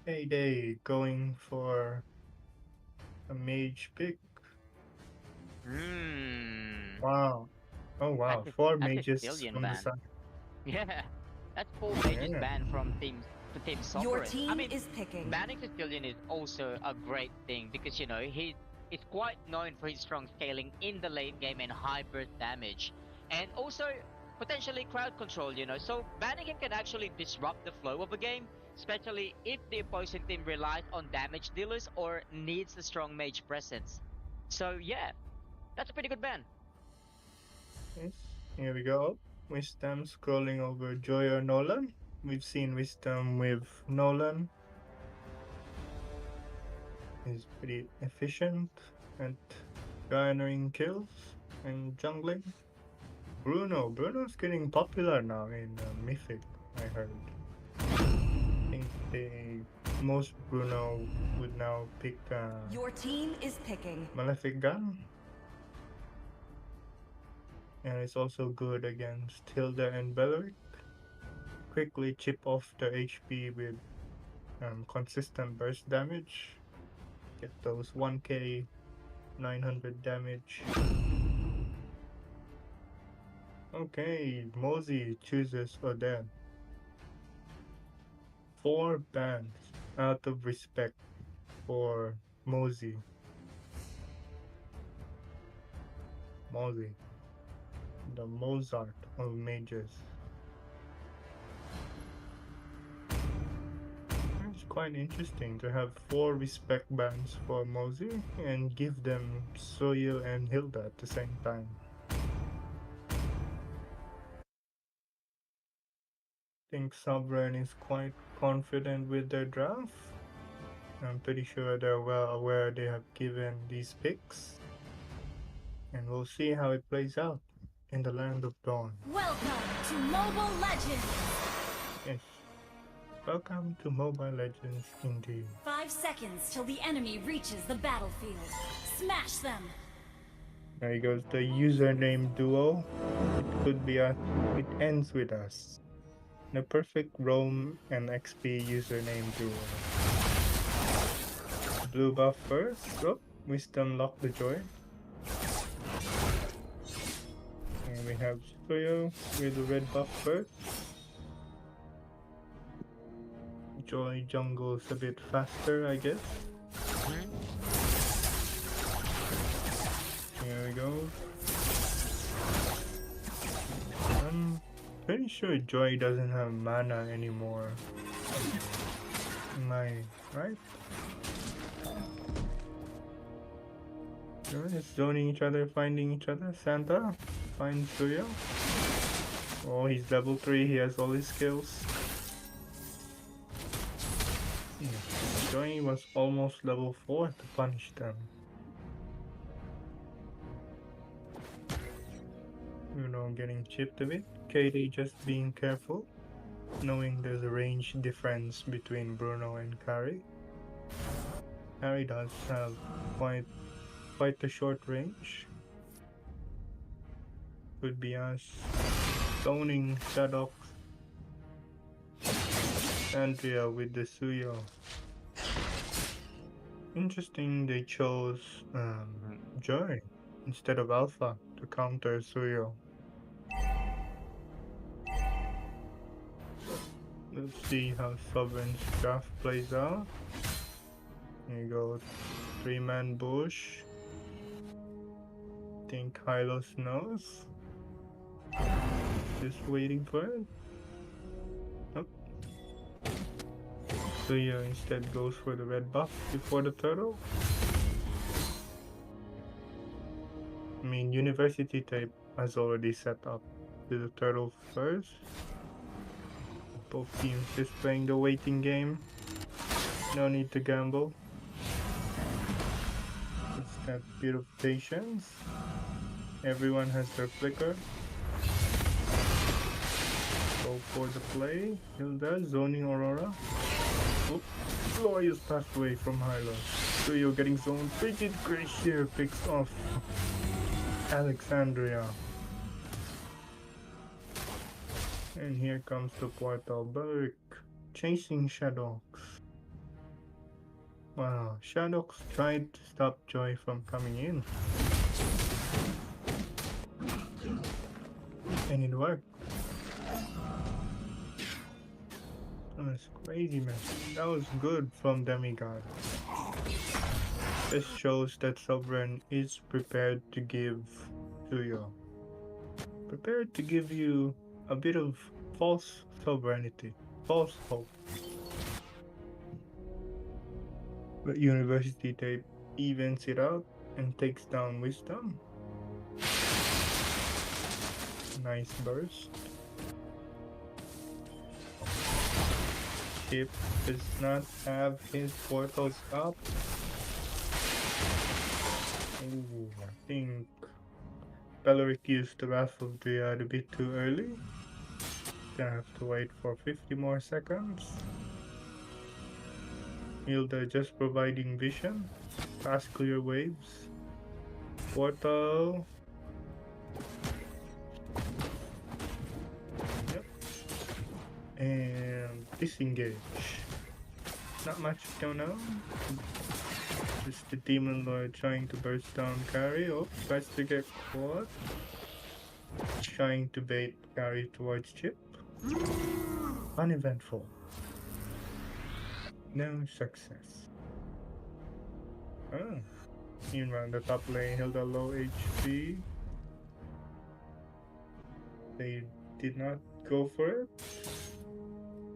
Payday going for a mage pick. Wow. Oh wow, That's a- 4 that's a mages Sicilian on the ban. side. Yeah, that's 4 mages Yeah. banned from team to team Sovereign. Your team I mean, is picking. banning Sicilian is also a great thing because he is quite known for his strong scaling in the late game and high burst damage, and also potentially crowd control. So banning him can actually disrupt the flow of a game, especially if the opposing team relies on damage dealers or needs a strong mage presence. So yeah, that's a pretty good ban. Yes. Here we go. Wisdom scrolling over Joy or Nolan. We've seen Wisdom with Nolan. He's pretty efficient at garnering kills and jungling. Bruno's getting popular now in Mythic, I heard. I think most Bruno would now pick Your team is picking. Malefic Gun. And it's also good against Hilda and Belleric. Quickly chip off the HP with consistent burst damage. Get those 1k 900 damage. Okay, Mosey chooses Odin. 4 bans out of respect for Mosey. Mosey, the Mozart of mages. It's quite interesting to have 4 respect bans for Mosey and give them Soyil and Hilda at the same time. I think Sovereign is quite confident with their draft. I'm pretty sure they're well aware they have given these picks. And we'll see how it plays out in the Land of Dawn. Welcome to Mobile Legends! Yes. Welcome to Mobile Legends indeed. 5 seconds till the enemy reaches the battlefield. Smash them! There goes the username duo. It could be it ends with us. The perfect Roam and XP username duo. Blue buff first. Oh, Wisdom lock the Joy. And we have Suyo with the red buff first. Joy jungles a bit faster, I guess. Here we go. I'm pretty sure Joy doesn't have mana anymore. Am I right? They're just zoning each other, finding each other. Santa finds Suyo. Oh, he's level 3, he has all his skills. Yeah. Joy was almost level 4 to punish them. You know, getting chipped a bit. Katie just being careful, knowing there's a range difference between Bruno and Carrie. Carrie does have quite a short range. Could be us zoning Shadox. Andrea with the Suyo. Interesting they chose Joy instead of Alpha to counter Suyo. Let's see how Sovereign's draft plays out. Here you go, 3-man bush. Think Hylos knows. Just waiting for it. Suyo instead goes for the red buff before the turtle. I mean, University Tape has already set up to the turtle first. Both teams just playing the waiting game. No need to gamble. Just that bit of patience. Everyone has their flicker. Go for the play. Hilda zoning Aurora. Oop. Glorious passed away from Hylos. Suyo getting zoned. Frigid Glacier picks off Alexandria. And here comes the portal. Beric chasing Shadox. Wow, Shadox tried to stop Joy from coming in. And it worked. That was crazy, man. That was good from Demigod. This shows that Sovereign is prepared to give to you. Prepared to give you a bit of false sovereignty, false hope. But University Tape evens it out and takes down Wisdom. Nice burst. Chip does not have his portals up. Ooh, I think Beleric used the Wrath of Dryad a bit too early. Gonna have to wait for 50 more seconds. Hilda just providing vision. Fast clear waves. Portal. Yep. And disengage. Not much going on. Just the Demon Lord trying to burst down Carrie. Oh, tries to get caught. Trying to bait Carrie towards Chip. Uneventful. No success. Oh. Meanwhile, the top lane Hilda low HP. They did not go for it.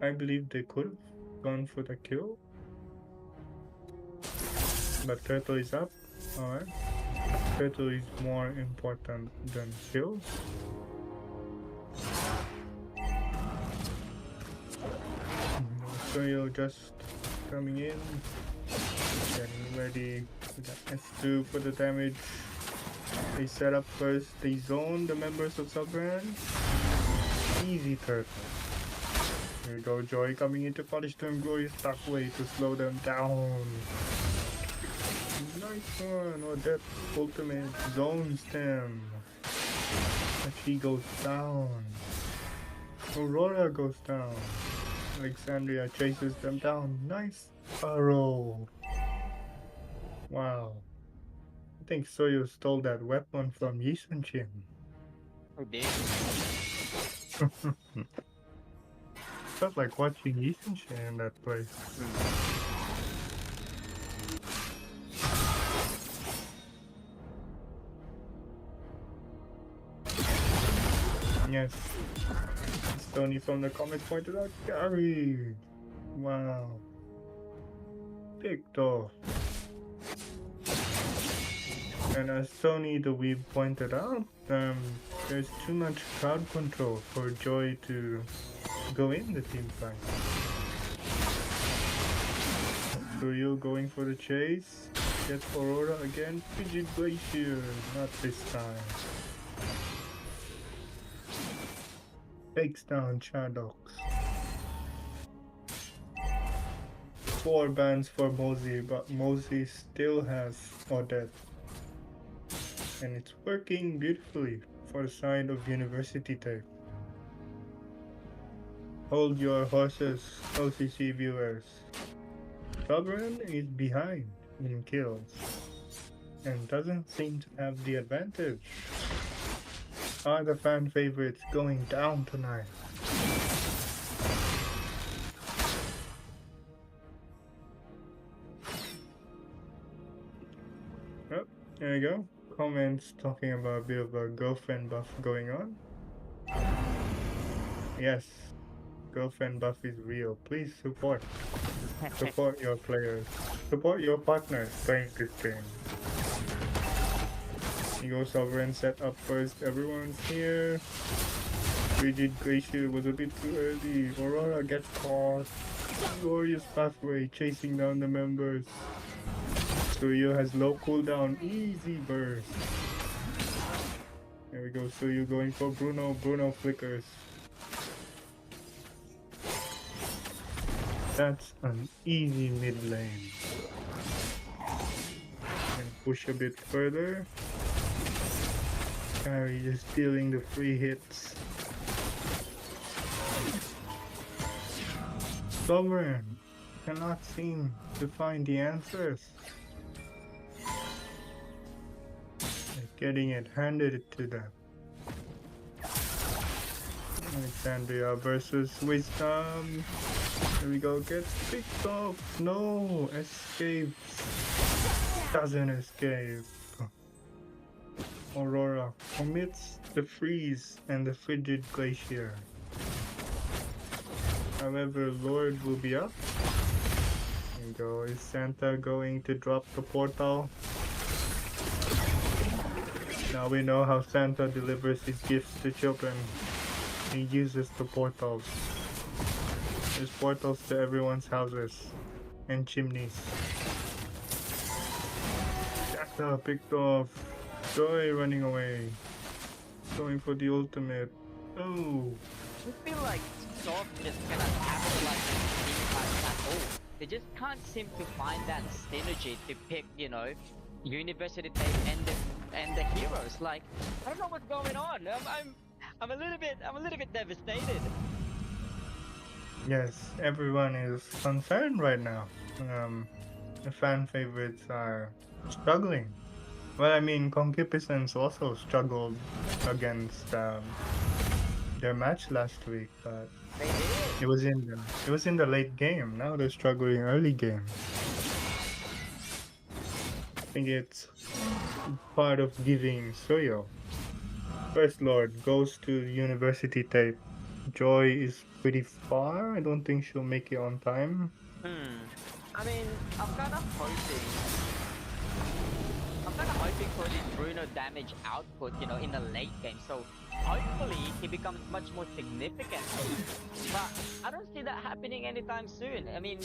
I believe they could have gone for the kill. But Turtle is up. Alright. Turtle is more important than kills. Soyo just coming in. Getting ready. We got S2 for the damage. They set up first. They zone the members of Sovereign. Easy Turtle. Here we go, Joy coming in to punish them. Glorious back way to slow them down. Nice one. Odette ultimate zones them. But she goes down. Aurora goes down. Alexandria chases them down. Nice arrow. Wow. I think Soyo stole that weapon from Yisun-chin. I did. Felt like watching Yisun-chin in that place. Yes. Tony from the comments pointed out Gary. Wow. Picked off. And as Tony the Weeb pointed out, there's too much crowd control for Joy to go in the team fight. Suryo going for the chase. Gets Aurora again. Frigid Glacier. Not this time. Takes down Shadox. 4 bans for Mosey, but Mosey still has Odette. And it's working beautifully for the side of University Tape. Hold your horses, OCC viewers. Sovereign is behind in kills and doesn't seem to have the advantage. Are the fan favorites going down tonight? Oh, there you go. Comments talking about a bit of a girlfriend buff going on. Yes, girlfriend buff is real. Please support. Support your players. Support your partners playing this game. Ego Sovereign set up first. Everyone's here. Frigid Glacier was a bit too early. Aurora gets caught. Glorious pathway chasing down the members. Suryo has low cooldown. Easy burst. There we go. Suryo going for Bruno. Bruno flickers. That's an easy mid lane. And push a bit further. Carry just stealing the free hits. Sovereign cannot seem to find the answers. They're getting it handed to them. Alexandria versus Wisdom. Here we go, gets picked off. No, escapes. Doesn't escape. Aurora commits the freeze and the frigid glacier. However, Lord will be up. There you go. Is Santa going to drop the portal? Now we know how Santa delivers his gifts to children. He uses the portals. There's portals to everyone's houses and chimneys. Santa picked off. Joy running away. Going for the ultimate. Oh. I feel like Soft just cannot capitalize on these fights at all. They just can't seem to find that synergy to pick, you know, University Tape and the heroes. Like, I don't know what's going on. I'm a little bit devastated. Yes, everyone is concerned right now. The fan favorites are struggling. Well, I mean, Concupiscence also struggled against their match last week, but They did. it was in the late game. Now they're struggling early game. I think it's part of giving Suryo. First Lord goes to University Tape. Joy is pretty far. I don't think she'll make it on time. I mean, I'm kind of hoping for this Bruno damage output, you know, in the late game. So hopefully he becomes much more significant. But I don't see that happening anytime soon. I mean,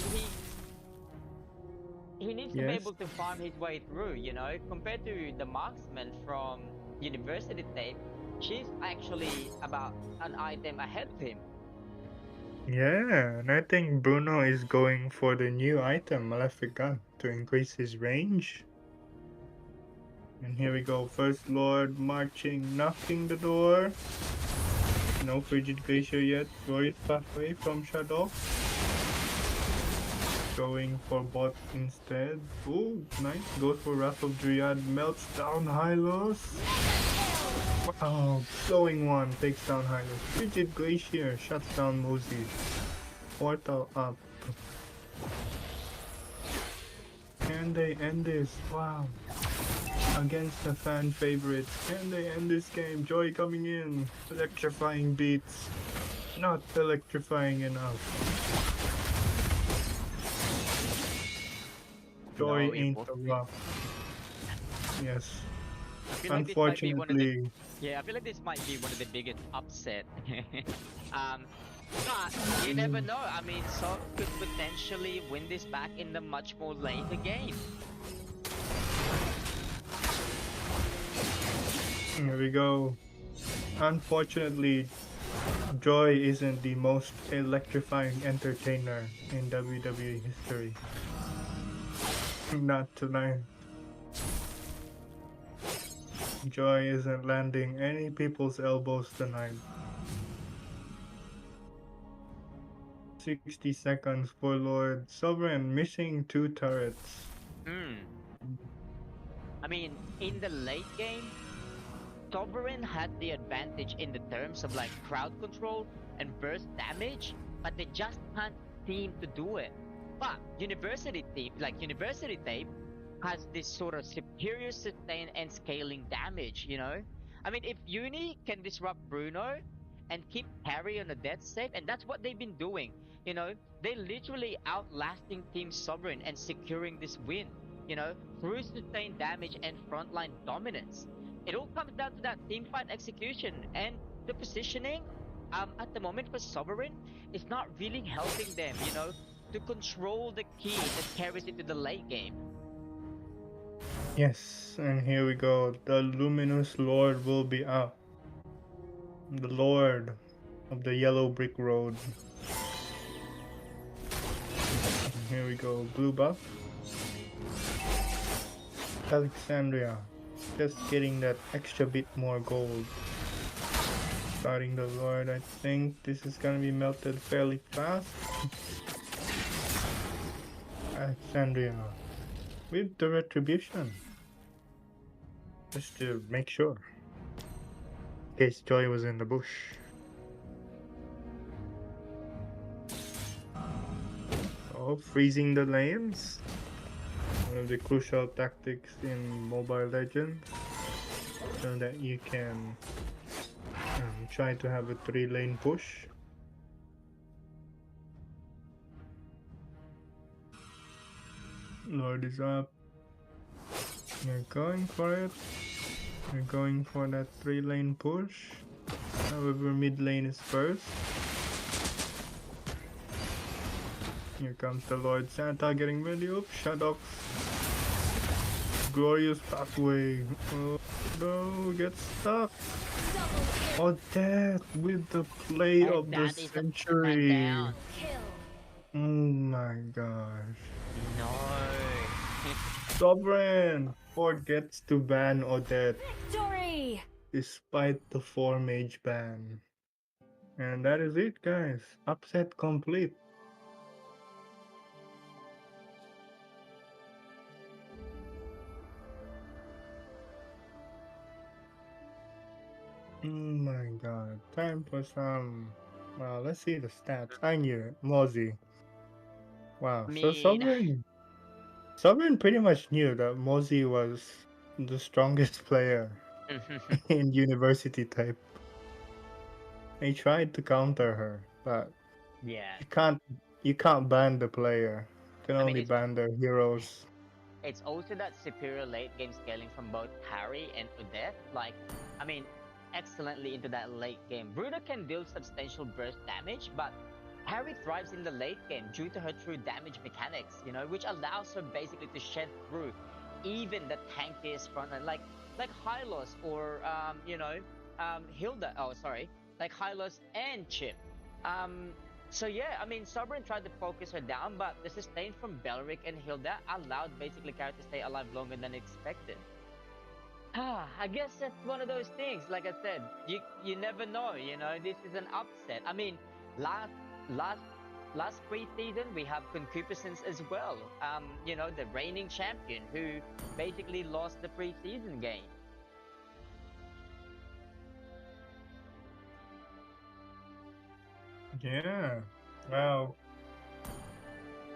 he needs to be able to farm his way through, you know, compared to the marksman from University Tape. She's actually about an item ahead of him. Yeah, and I think Bruno is going for the new item, Malefic Gun, to increase his range. And here we go, First Lord marching, knocking the door. No Frigid Glacier yet, Glorious Pathway from Shadow. Going for bot instead. Ooh, nice, goes for Wrath of Dryad, melts down Hylos. Wow, flowing one takes down Hylos. Frigid Glacier shuts down Mosey. Portal up. Can they end this? Wow. Against the fan favorites. Can they end this game? Joy coming in. Electrifying beats. Not electrifying enough. Joy No, it ain't won't the be. rock. Yes. I feel like this might be one of the Unfortunately. Yeah, I feel like this might be one of the biggest upset. But you never know. I mean, Sob could potentially win this back in the much more later game. Here we go. Unfortunately, Joy isn't the most electrifying entertainer in WWE history. Not tonight. Joy isn't landing any people's elbows tonight. 60 seconds for Lord Sovereign, missing 2 turrets. I mean, in the late game, Sovereign had the advantage in the terms of like crowd control and burst damage, but they just can't seem to do it. But University Tape has this sort of superior sustain and scaling damage, you know? I mean, if Uni can disrupt Bruno and keep carry on a death save, and that's what they've been doing, you know? They literally outlasting Team Sovereign and securing this win, you know, through sustained damage and frontline dominance. It all comes down to that team fight execution, and the positioning at the moment for Sovereign is not really helping them, you know, to control the key that carries it to the late game. Yes, and here we go. The Luminous Lord will be up. The Lord of the Yellow Brick Road. And here we go. Blue buff. Alexandria. Just getting that extra bit more gold. Starting the Lord. I think this is gonna be melted fairly fast. Alexandria. With the retribution. Just to make sure. In case Joy was in the bush. Oh, freezing the lanes. One of the crucial tactics in Mobile Legends. So that you can try to have a 3-lane push. Lord is up. You're going for it. You're going for that 3-lane push. However, mid lane is first. Here comes the Lord Santa getting ready. Oops, Shadow. Glorious pathway. Oh no, get stuck. Oh, death with the play And of the that is a century. down. Oh my gosh. No. Sovereign forgets to ban Odette Victory! despite the 4-mage ban. And that is it, guys. Upset complete. Oh my god. Time for some... Well, let's see the stats. I knew it. Mozzie. Wow. I So mean, Sovereign pretty much knew that Mozzie was the strongest player in University Type. He tried to counter her, but yeah. you can't ban the player. You can I mean, only ban their heroes. it's also that superior late game scaling from both Harry and Odette. Like, I mean, excellently into that late game. Bruno can deal substantial burst damage, but Harry thrives in the late game due to her true damage mechanics, you know, which allows her basically to shed through even the tankiest frontline, like Hylos or Hilda. Oh, sorry, like Hylos and Chip. So yeah, I mean, Sovereign tried to focus her down, but the sustain from Belric and Hilda allowed basically Kara to stay alive longer than expected. I guess that's one of those things. Like I said, you never know. You know, this is an upset. I mean, last last last pre-season we have Concupiscence as well. You know, the reigning champion who basically lost the pre-season game. Yeah. Well,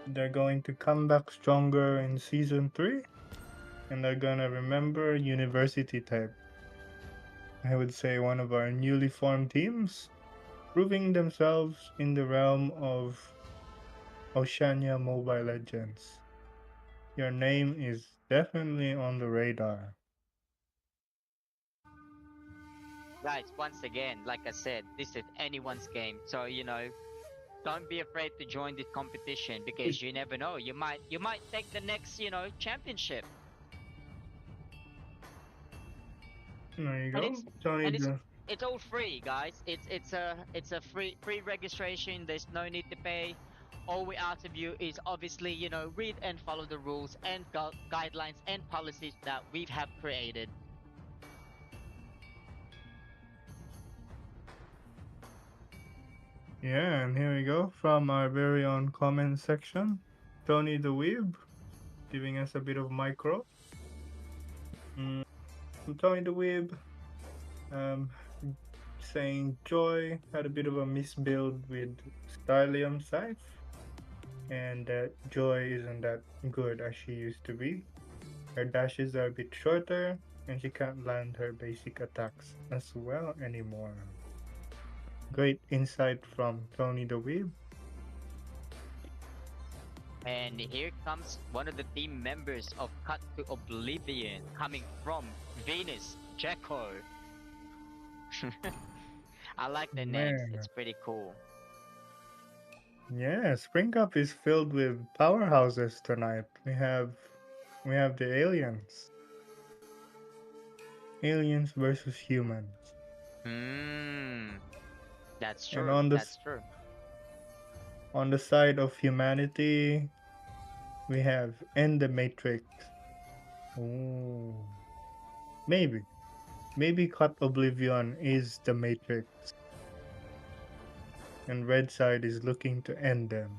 they're going to come back stronger in season 3, and they're gonna remember University Type. I would say one of our newly formed teams, proving themselves in the realm of Oceania Mobile Legends. Your name is definitely on the radar. Guys, once again, like I said, this is anyone's game. So, don't be afraid to join this competition because you never know. You might take the next, championship. There you And go. it's Tony and it's the it's all free, guys. It's a free registration. There's no need to pay. All we ask of you is obviously, read and follow the rules and guidelines and policies that we have created. Yeah, and here we go from our very own comment section. Tony the Weeb giving us a bit of micro. Mm, Tony the Weeb um, saying Joy had a bit of a misbuild with Stylium Scythe, and that Joy isn't that good as she used to be. Her dashes are a bit shorter, and she can't land her basic attacks as well anymore. Great insight from Tony the Weeb. And here comes one of the team members of Cut to Oblivion, coming from Venus, Jekko. I like the names. Man, It's pretty cool. yeah, Spring Cup is filled with powerhouses tonight. We have the aliens. Aliens versus humans. Hmm. That's And true. That's true. on the side of humanity, we have End the Matrix. Oh, maybe. Maybe Cut Oblivion is the Matrix, and Red side is looking to end them.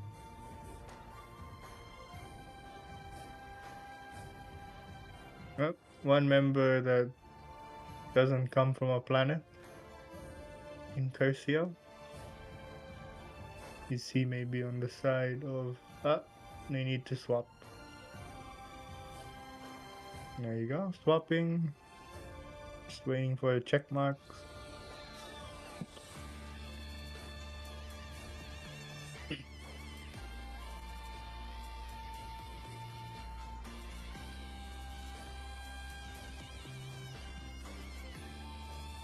Oh, one member that doesn't come from a planet in Curcio. Is he maybe on the side of they need to swap. There you go, swapping. Just waiting for the check marks.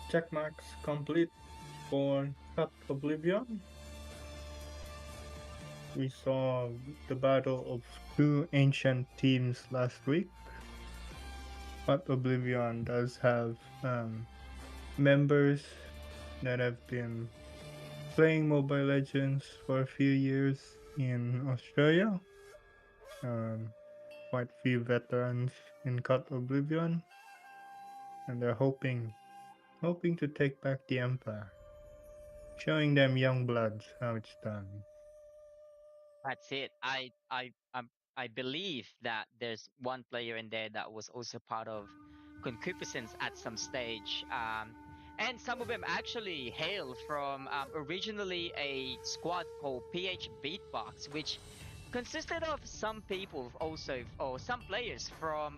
Check marks complete for Cut Oblivion. We saw the battle of two ancient teams last week. But Oblivion does have members that have been playing Mobile Legends for a few years in Australia. Quite few veterans in Cut Oblivion, and they're hoping to take back the Empire, showing them young bloods how it's done. That's it. I believe that there's one player in there that was also part of Concupiscence at some stage. And some of them actually hail from originally a squad called PH Beatbox, which consisted of some people also, or some players from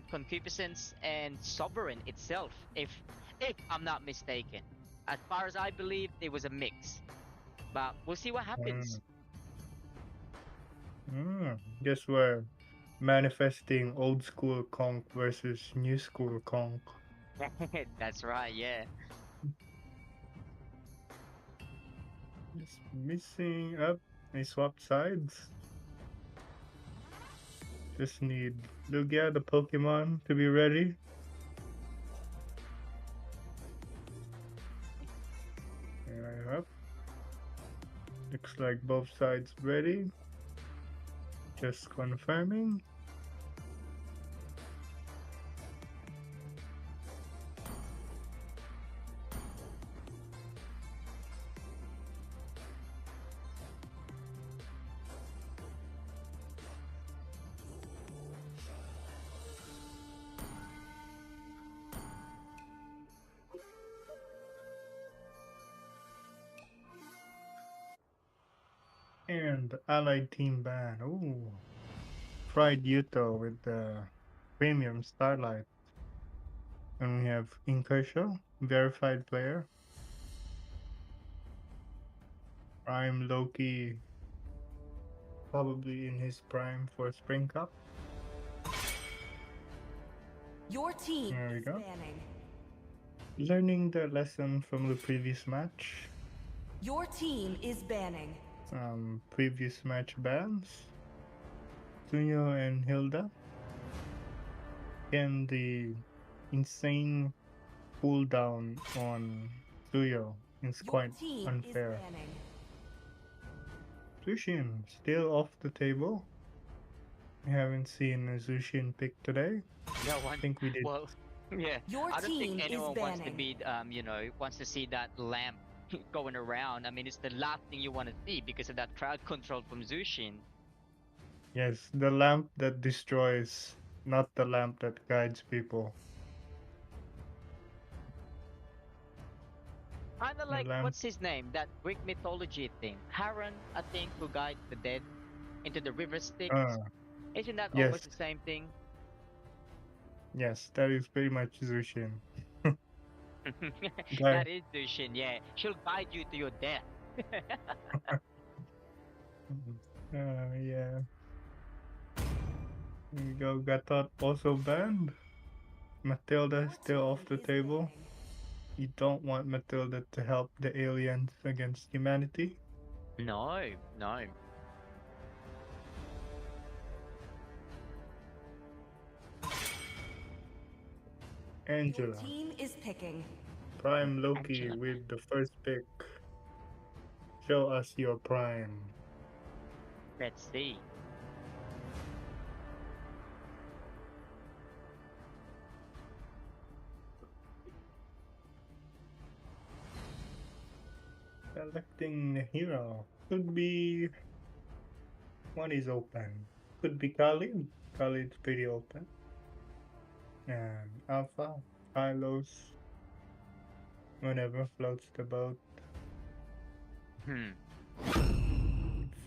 Concupiscence and Sovereign itself, if I'm not mistaken. As far as I believe, it was a mix. But we'll see what happens. Guess we're manifesting old school conk versus new school conk. That's right, yeah. Just missing up. They swapped sides. Just need Lugia, the Pokemon, to be ready. Yep. Looks like both sides ready. Just confirming. And the allied team ban. Ooh. Fried Yuto with the premium Starlight. And we have Inkershaw, verified player. Prime Loki, probably in his prime for Spring Cup. Your team There we is go. banning. Learning the lesson from the previous match. Your team is banning. Previous match bans. Tunyo and Hilda. And the insane cooldown on Suyo is Your quite team unfair. is banning. Zushin still off the table. I haven't seen a Zushin pick today. No I one. think we did. Well, yeah. Your I don't team think is anyone wants to banning. be, wants to see that lamp going around. I mean, it's the last thing you want to see because of that crowd control from Zushin. Yes, the lamp that destroys, not the lamp that guides people. Kind of The like, lamp. what's his name? That Greek mythology thing. Haran, I think, who guides the dead into the river Styx. Isn't that Yes, almost the same thing? yes, that is pretty much Zushin. Guy. That is Zushin, yeah. She'll guide you to your death. Yeah. Here we go. Gatot also banned. Matilda Your still off team the is table. banning. You don't want Matilda to help the aliens against humanity. No, no. Your Angela. team is picking. Prime Loki Angela. with the first pick. Show us your prime. Let's see. Selecting the hero. Could be... One is open. Could be Khalid. Khalid's pretty open. And Alpha, Hylos, whenever floats the boat.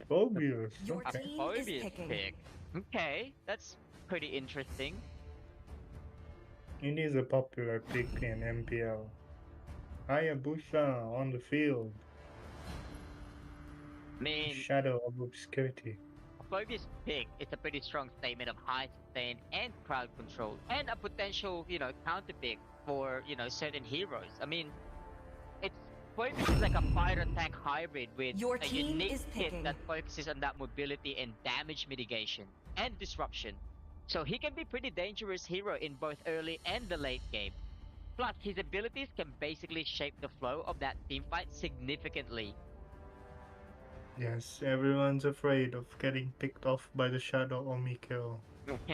Phobius. Your A Okay. team is Phobius picking. pick. Okay, that's pretty interesting. It is a popular pick in MPL. Hayabusa on the field. I mean, Shadow of Obscurity. a Phobius pick is a pretty strong statement of high sustain and crowd control, and a potential, counter pick for, certain heroes. I mean, it's Phobius is like a fighter tank hybrid with Your a team unique is kit picking. that focuses on that mobility and damage mitigation and disruption. So he can be pretty dangerous hero in both early and the late game. Plus, his abilities can basically shape the flow of that team fight significantly. Yes, everyone's afraid of getting picked off by the Shadow Omikyo.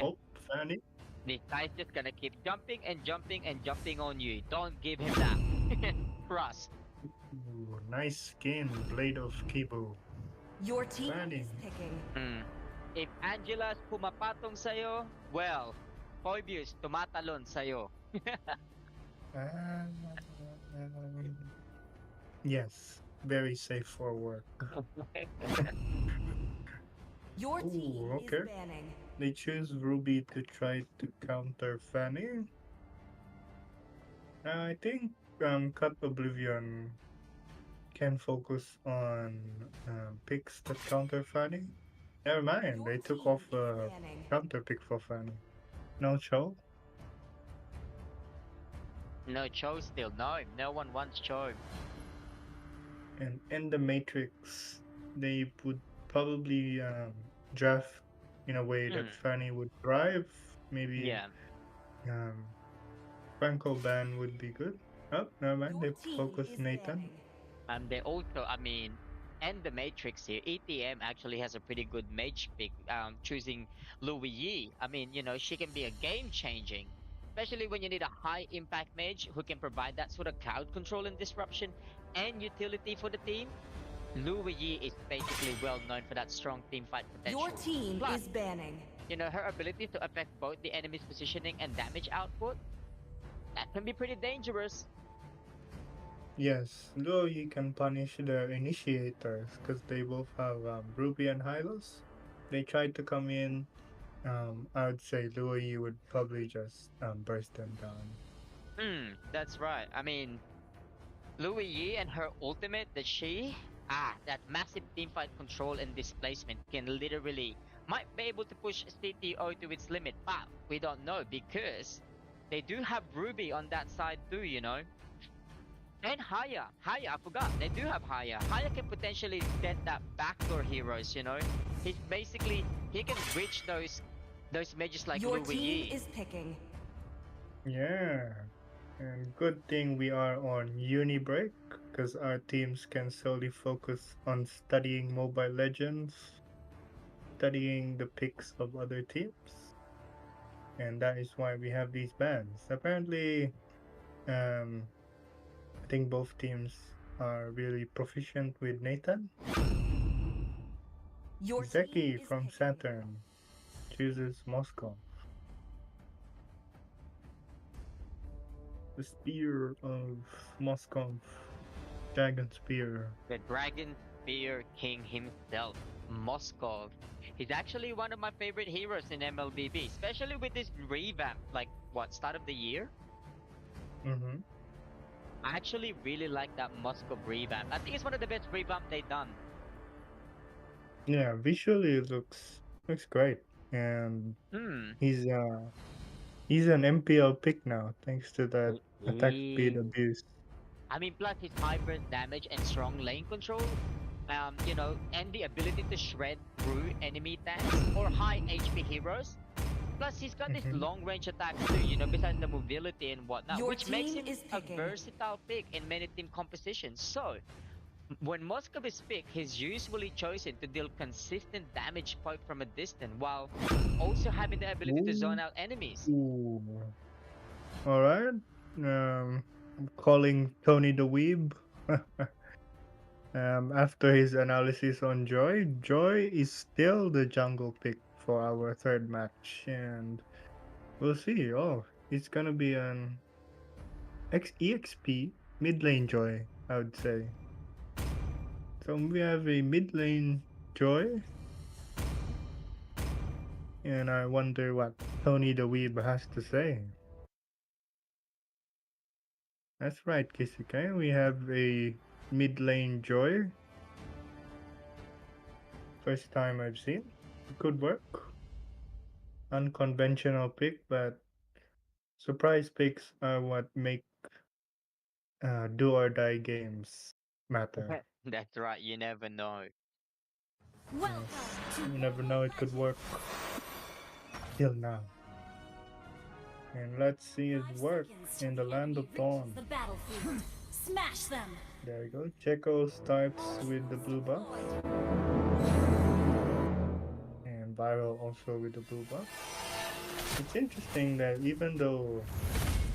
Oh, Fanny. This guy's just gonna keep jumping and jumping and jumping on you. Don't give him that. Trust. Ooh, nice skin, Blade of Kibu. Your team Banning. is picking. If Angela's pumapatong sa'yo, well, Phoebius tumatalon sa'yo. Yes, very safe for work. Your Ooh, team okay. is banning. They choose Ruby to try to counter Fanny. I think Cut Oblivion can focus on picks that counter Fanny. Never mind, Your they took team off is a banning. counter pick for Fanny. No Cho? No Cho still. No, no one wants Cho. And in the Matrix, they would probably draft in a way that Fanny would thrive. Maybe Yeah. Franco Ban would be good. Oh, never mind, Your they team focus is Nathan. banning. They also, and the Matrix here, ETM actually has a pretty good mage pick, choosing Louis Yi. She can be a game changing, especially when you need a high impact mage who can provide that sort of crowd control and disruption and utility for the team. Louis Yi is basically well known for that strong team fight potential. Your team Plus, is banning. her ability to affect both the enemy's positioning and damage output, that can be pretty dangerous. Yes, though you can punish the initiators because they both have Ruby and Hylos. They tried to come in. I would say Louis would probably just burst them down. That's right. Louis Yi and her ultimate, that massive teamfight control and displacement might be able to push CTO to its limit, but we don't know because they do have Ruby on that side too, And Haya, I forgot, they do have Haya. Haya can potentially get that backdoor heroes, you know? He's basically, he can reach those mages like Your Lu team Yi. is picking. Yeah. And good thing we are on uni break, because our teams can solely focus on studying Mobile Legends, studying the picks of other teams, and that is why we have these bans. Apparently, I think both teams are really proficient with Nathan. Your Zeki team is from picking. Saturn chooses Moscow. The Spear of Moscow, Dragon Spear. The Dragon Spear King himself, Moskov. He's actually one of my favorite heroes in MLBB, especially with this revamp, like what, start of the year? Mm-hmm. I actually really like that Moskov revamp. I think it's one of the best revamp they've done. Yeah, visually it looks great, and Hmm. he's an MPL pick now thanks to that attack speed Yeah. abuse. I mean, plus his high burst damage and strong lane control, you know, and the ability to shred through enemy tanks or high HP heroes. Plus, he's got this Mm-hmm. long range attacks too, you know, besides the mobility and whatnot, Your which makes team him is a picking. versatile pick in many team compositions. So, when Moskov is picked, he's usually chosen to deal consistent damage poke from a distance while also having the ability to zone out enemies. Ooh. All right. I'm calling Tony the Weeb. After his analysis on Joy, Joy is still the jungle pick for our third match, and we'll see. Oh, it's gonna be an EXP mid lane Joy, I would say. So we have a mid lane Joy, and I wonder what Tony the Weeb has to say. That's right, Kisuke. We have a mid lane Joy. First time I've seen. Good work. Unconventional pick, but surprise picks are what make do or die games matter. That's right, you never know. Welcome Yes. to You never know it could work till now. And let's see it 5 work seconds till in the land enemy of reaches dawn. the battlefield. Smash them. There we go. Checo starts with the blue buff. And Viral also with the blue buff. It's interesting that even though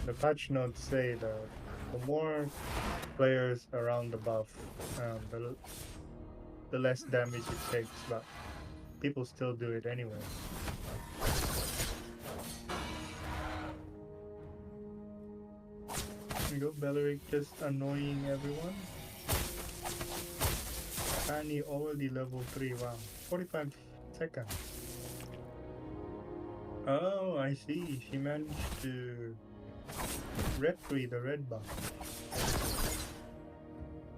the patch notes say that the more players around the buff, the less damage it takes, but people still do it anyway. There we go, Belleric just annoying everyone. Fanny already level 3, wow. 45 seconds. Oh, I see. She managed to referee the red buff,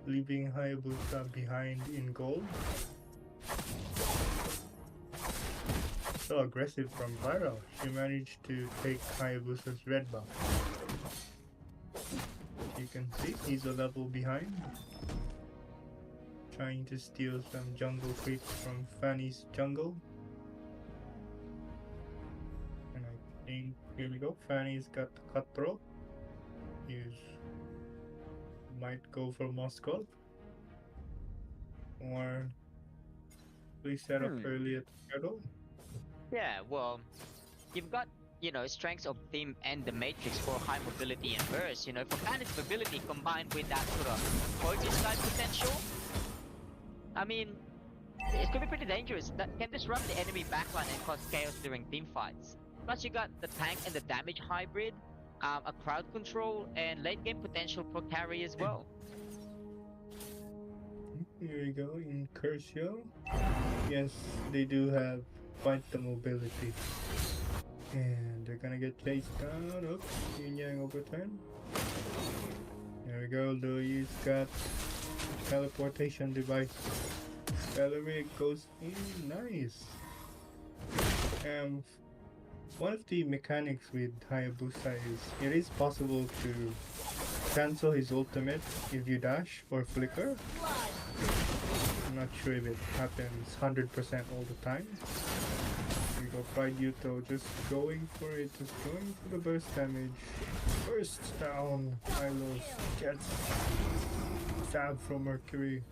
leaving Hayabusa behind in gold. So aggressive from Viral. She managed to take Hayabusa's red buff. You can see he's a level behind, trying to steal some jungle creeps from Fanny's jungle. And I think, here we go, Fanny's got the cutthroat. Might go for Moscow, or we set up early at the middle. Yeah, well, you've got, you know, strengths of team and the matrix for high mobility and burst. You know, for Fanny's mobility combined with that sort of poison side potential, I mean, it could be pretty dangerous. That can disrupt the enemy backline and cause chaos during team fights. Plus, you got the tank and the damage hybrid, a crowd control, and late game potential for carry as well. Here we go in Curcio. Yes, they do have quite the mobility. And they're gonna get chased down. Oops, Yin Yang overturn. There we go, Louis got teleportation device. Belleric goes in, nice. One of the mechanics with Hayabusa is it is possible to cancel his ultimate if you dash or flicker. I'm not sure if it happens 100% all the time. Here we go, Pride Yuto just going for it, just going for the burst damage. Burst down, Milos gets stab from Mercury.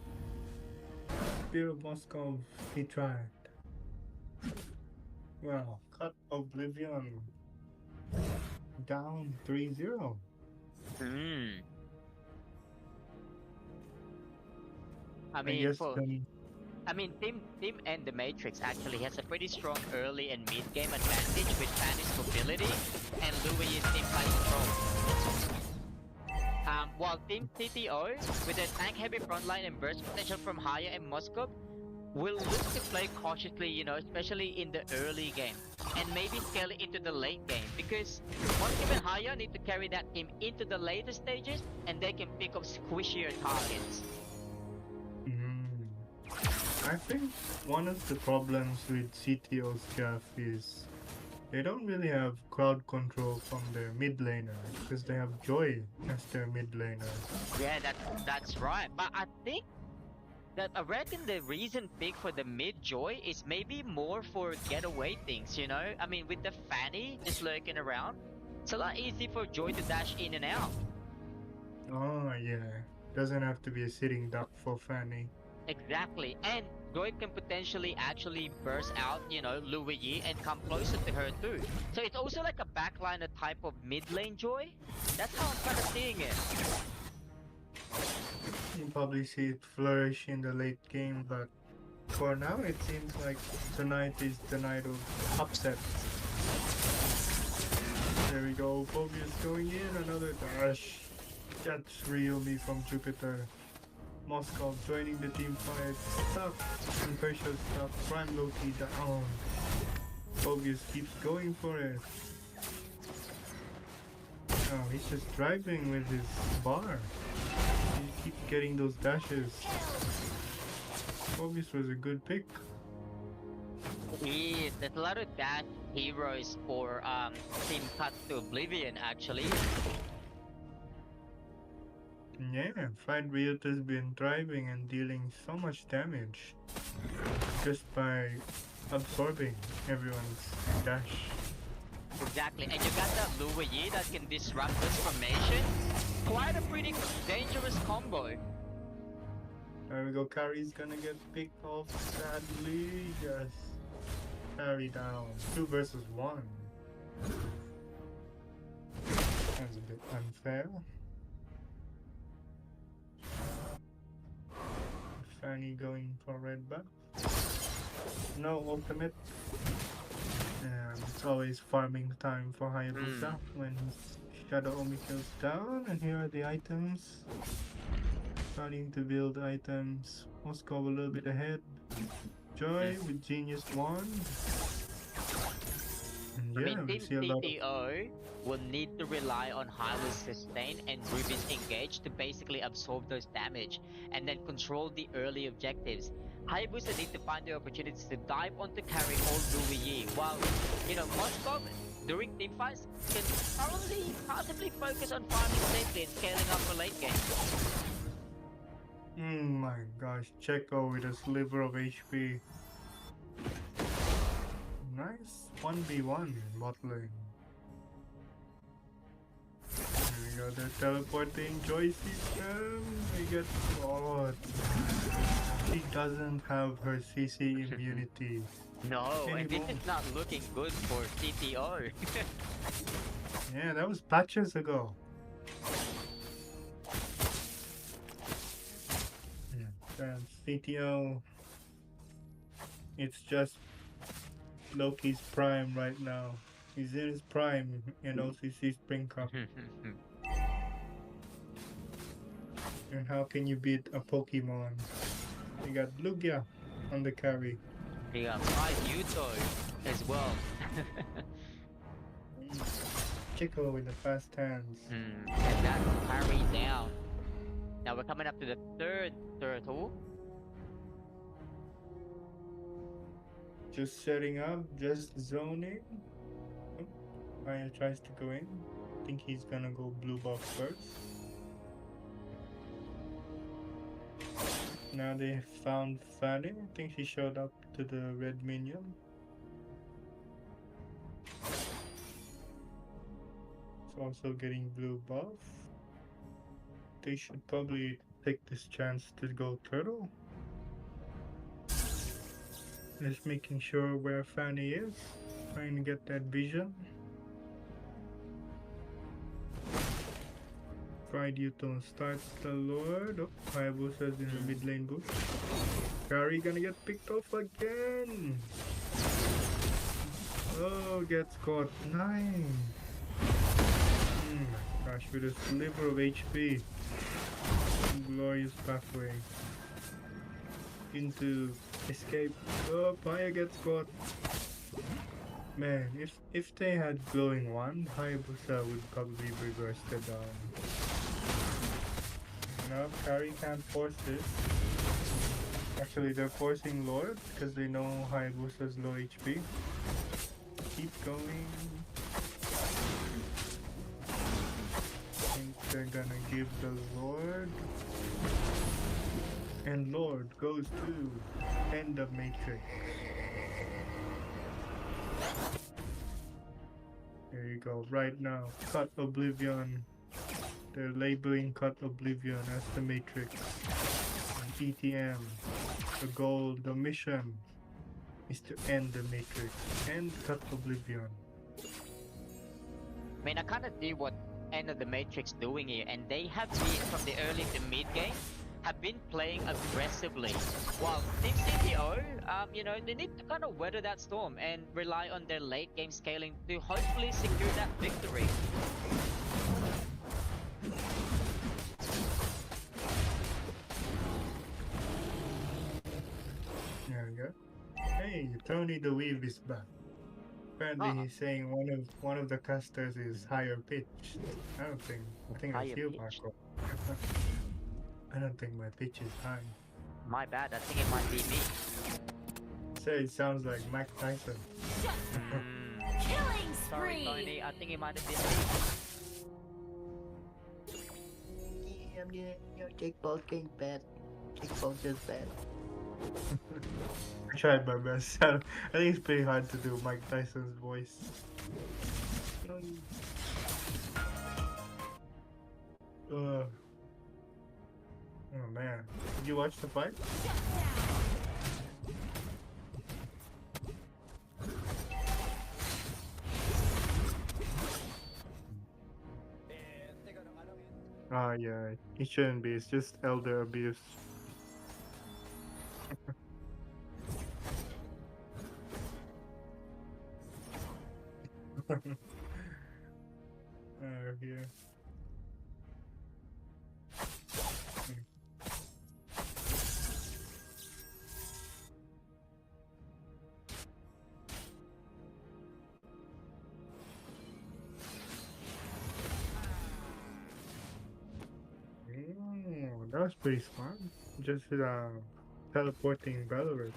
Spear of Moscow, he tried. Well, cut Oblivion down 3-0. I mean, Team and the Matrix actually has a pretty strong early and mid game advantage with Fanny's mobility and Louis' team fight control. While Team TTO, with their tank heavy frontline and burst potential from Haya and Moskov, will look to play cautiously, you know, especially in the early game, and maybe scale it into the late game, because Moskov and Haya need to carry that team into the later stages, and they can pick up squishier targets. I think one of the problems with CTO's Jeff is they don't really have crowd control from their mid laner, because they have Joy as their mid laner. Yeah, that's right. But I think that I reckon the reason pick for the mid Joy is maybe more for getaway things, you know? I mean, with the Fanny just lurking around, it's a lot easy for Joy to dash in and out. Oh yeah, doesn't have to be a sitting duck for Fanny. Exactly, and Joy can potentially actually burst out, you know, Louis Yi and come closer to her too. So it's also like a backliner type of mid lane Joy. That's how I'm kind of seeing it. You'll probably see it flourish in the late game, but for now it seems like tonight is the night of upset. There we go, Phobius going in, another dash. That's Ryomi from Jupiter. Moscow joining the team fight. Stuck. And Persia stuck. Prime Loki down. Phobius keeps going for it. Oh, he's just driving with his bar. He keeps getting those dashes. Phobius was a good pick. Yeah, there's a lot of dash heroes for Team Cut to Oblivion actually. Yeah, Fried Ryuta's been thriving and dealing so much damage just by absorbing everyone's dash. Exactly, and you got that Louis Yi that can disrupt this formation. Quite a pretty dangerous combo. There we go, Carrie's gonna get picked off sadly. Yes. Carry down. 2 versus 1. That's a bit unfair. Fanny going for red buff. No ultimate. It's always farming time for Hayabusa when Shadow Omi kills down. And here are the items. Starting to build items. Moscow a little bit ahead. Joy with Genius Wand. And yeah, I mean, we Team see a lot of... TTO will need to rely on Hylos sustain and Ruby's engage to basically absorb those damage and then control the early objectives. Hayabusa need to find the opportunities to dive onto carry all Louis Yi, while, you know, Moskov during team fights can possibly focus on farming safely and scaling up for late game. my gosh, Checo with a sliver of HP. Nice 1v1 bot lane. There we go, they're teleporting Joy system. We get caught. She doesn't have her CC immunity. No, anymore. and this is not looking good for CTO. Yeah, that was patches ago. CTO. It's just Loki's prime right now. He's in his prime in OCC Spring Cup. And how can you beat a Pokemon? You got Lugia on the carry. You got 5 Yuto as well. Chico with the fast hands. And that carry down. Now we're coming up to the third turtle. Just setting up, just zoning. Oh, Ryan tries to go in. I think he's gonna go blue buff first. Now they found Fanny. I think she showed up to the red minion. It's also getting blue buff. They should probably take this chance to go turtle. Just making sure where Fanny is. Trying to get that vision. Fried Uton starts the Lord. Oh, Hayabusa's in the mid lane bush. Kari gonna get picked off again. Oh, gets caught. Nice. Oh my gosh, with a sliver of HP. Glorious pathway. Into escape. Oh, Paya gets caught. Man, if they had glowing one, Hayabusa would probably reverse the down. No, Kari can't force this. Actually, they're forcing Lord because they know Hayabusa's low HP. Keep going. I think they're gonna give the Lord. And Lord goes to end of Matrix. There you go, right now. Cut Oblivion. They're labeling Cut Oblivion as the Matrix. And ETM. The goal, the mission is to end the Matrix. End Cut Oblivion. I mean, I kind of do what End of the Matrix doing here, and they have been from the early to mid game have been playing aggressively. While Team CTO, you know, they need to kind of weather that storm and rely on their late game scaling to hopefully secure that victory. There we go. Hey, Tony the Weave is back. Apparently he's saying one of the casters is higher pitched. I think Higher it's you, pitched? Marco. I don't think my pitch is high. My bad, I think it might be me. So it sounds like Mike Tyson. Killing Sorry, spree. Tony, I think it might have been me. Your kickball king bad. Kickball just bad. I tried my best. I think it's pretty hard to do Mike Tyson's voice. Oh man. Did you watch the fight? Ah yeah, it shouldn't be. It's just elder abuse. Here. That was pretty smart. Just teleporting Valorant.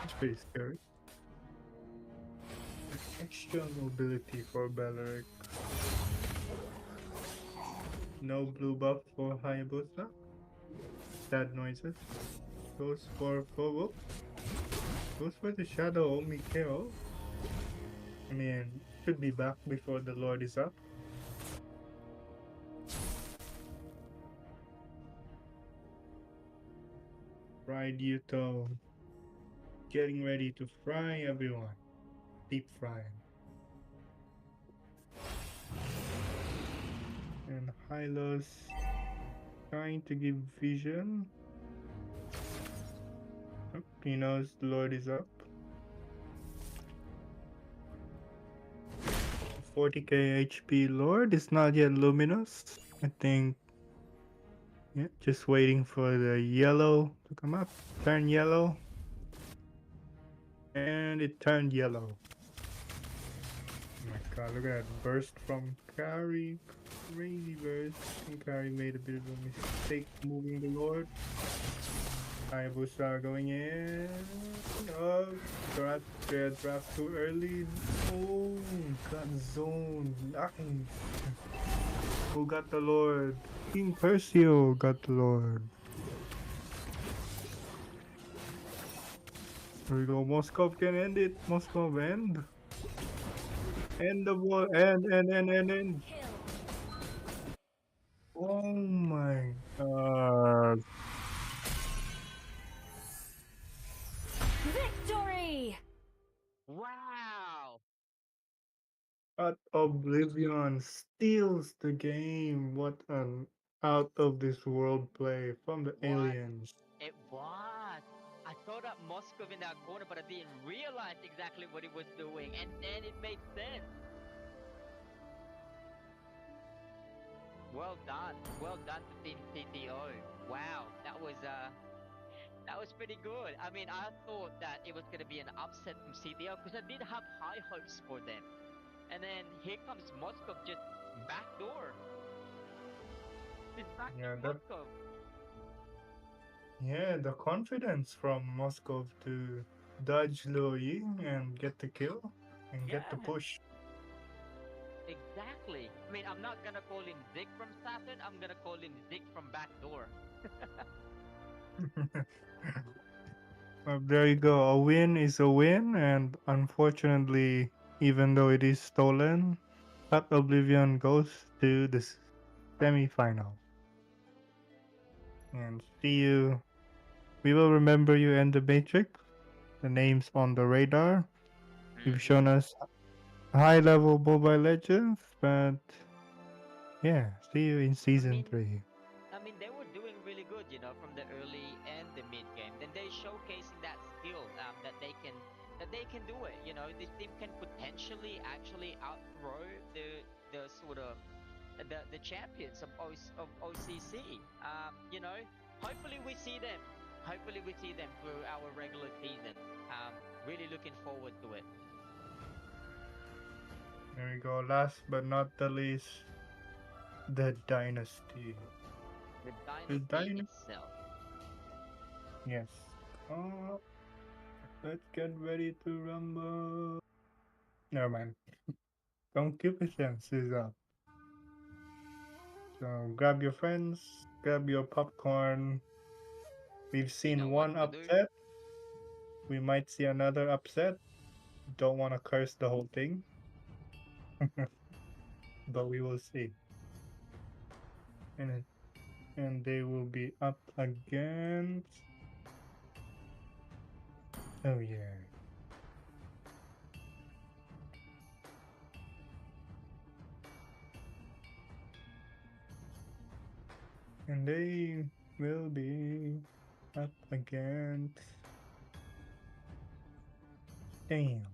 That's pretty scary. Extra mobility for Valorant. No blue buff for Hayabusa. Sad noises. Goes for Fobo. Goes for the Shadow Mikeo. I mean, should be back before the Lord is up. Fried Yuto. Getting ready to fry everyone. Deep frying. And Hylos trying to give vision. Oh, he knows the Lord is up. 40k HP Lord is not yet luminous. I think. Yeah, just waiting for the yellow to come up. Turn yellow. And it turned yellow. Oh my god, look at that burst from Kari. Crazy burst. I think Kari made a bit of a mistake moving the Lord. Hayabusa going in. Oh, draft too early. Oh, got zoned. Nice. Who got the Lord? King Percio got the Lord. Here we go. Moscow can end it. Moscow end. End the war. End. Kill. Oh my god. Victory! Wow! But Oblivion steals the game. What an out of this world play from the What? aliens. It was. I saw that Moscow in that corner, but I didn't realize exactly what he was doing, and then it made sense. Well done to Team CTO. Wow, that was pretty good. I mean, I thought that it was gonna be an upset from CTO because I did have high hopes for them, and then here comes Moscow just backdoor. It's back Yeah, to that Moscow. yeah, the confidence from Moscow to dodge Luo Ying and get the kill and get the Yeah. push. Exactly. I mean, I'm not gonna call him Zig from Saturn. I'm gonna call him Zig from Backdoor. Well, there you go. A win is a win, and unfortunately, even though it is stolen, Path Oblivion goes to the semi-final. And see you. We will remember you in the Matrix. The names on the radar. You've shown us high-level Mobile Legends, but yeah, see you in season 3. I mean, they were doing really good, you know, from the early and the mid game. Then they showcasing that skill that they can do it. You know, this team can potentially actually outthrow the sort of the champions of OCC. You know, hopefully we see them. Hopefully we see them through our regular season. Really looking forward to it. There we go. Last but not the least, the Dynasty. The dynasty dynasty. itself. Yes. Oh, let's get ready to rumble. Never mind. Concupiscence is up. So grab your friends, grab your popcorn. We've You seen know one what to do. upset. We might see another upset. Don't want to curse the whole thing. But we will see. And they will be up against. Oh yeah. And they will be up against. Damn.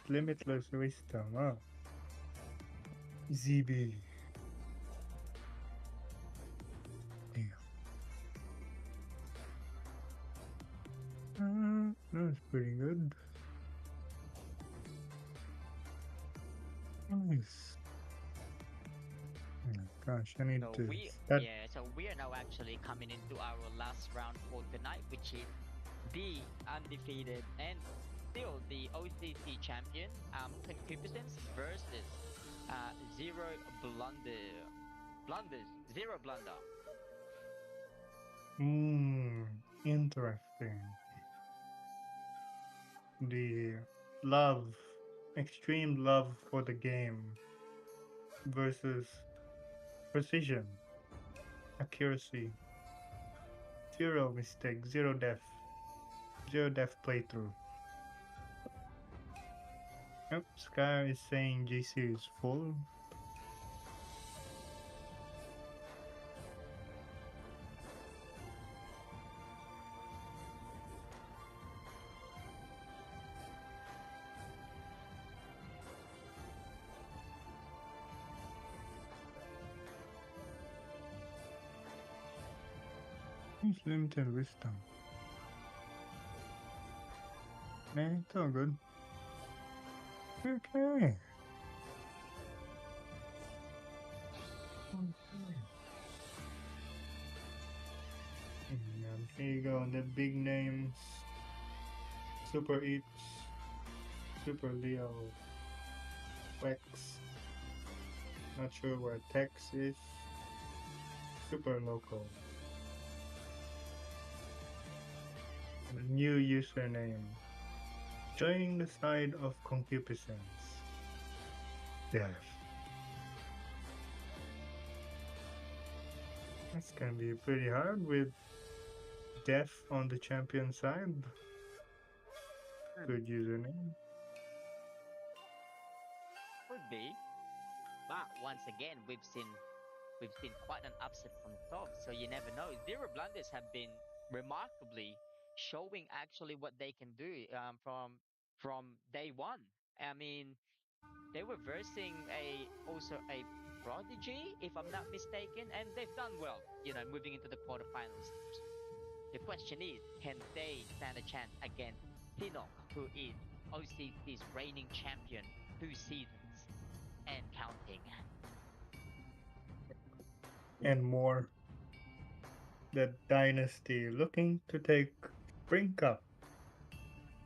Limitless wisdom. Oh. ZB. Damn. That's pretty good. Nice. Oh my gosh, I need So to. so we are now actually coming into our last round for tonight, which is the undefeated and still the OCC champion, Concupiscence versus Zero Zero Blunder. Interesting. The love, extreme love for the game versus precision, accuracy, zero mistake, zero death playthrough. Yep, Sky is saying GC is full. It's limited wisdom. It's all good. Okay. And here you go, the big names. Super Eats, Super Leo, Wex. Not sure where Tex is. Super Local. New username. Joining the side of Concupiscence. Yeah. That's gonna be pretty hard with Death on the champion side. Good username. Could be. But once again, we've seen quite an upset from top, so you never know. Zero Blunders have been remarkably showing actually what they can do from day one. I mean, they were versing a also a prodigy, if I'm not mistaken, and they've done well. You know, moving into the quarterfinals. The question is, can they stand a chance against Sinok, who is OCC's reigning champion, 2 seasons and counting? And more. The dynasty looking to take Spring Cup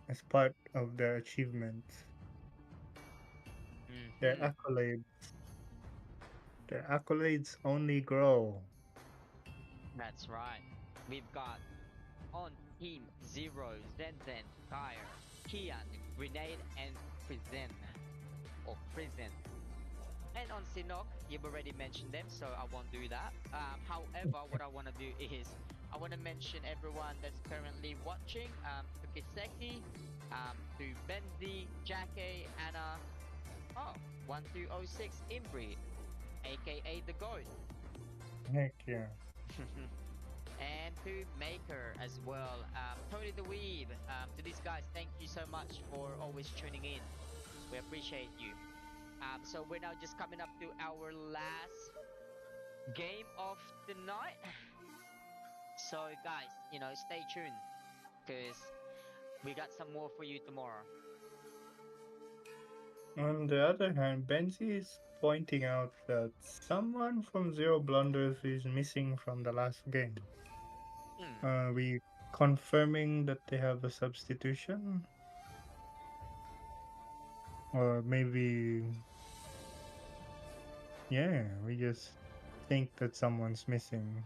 as part of their achievements. Their Hmm. accolades. Their accolades only grow. That's right. We've got on Team Zero, Zenzen, Fire, Kian, Grenade, and Prison. Or Prison. And on Sinok, you've already mentioned them, so I won't do that. However, what I want to do is I want to mention everyone that's currently watching. To Kiseki, to Benzi, Jackie, Anna, oh, 1206 Imbri, aka the GOAT. Heck yeah. And to Maker as well. Tony the Weeb. To these guys, thank you so much for always tuning in. We appreciate you. So we're now just coming up to our last game of the night. So guys, you know, stay tuned because we got some more for you tomorrow. On the other hand, Benzi is pointing out that someone from Zero Blunders is missing from the last game. Hmm. We confirming that they have a substitution? Or maybe, yeah, we just think that someone's missing.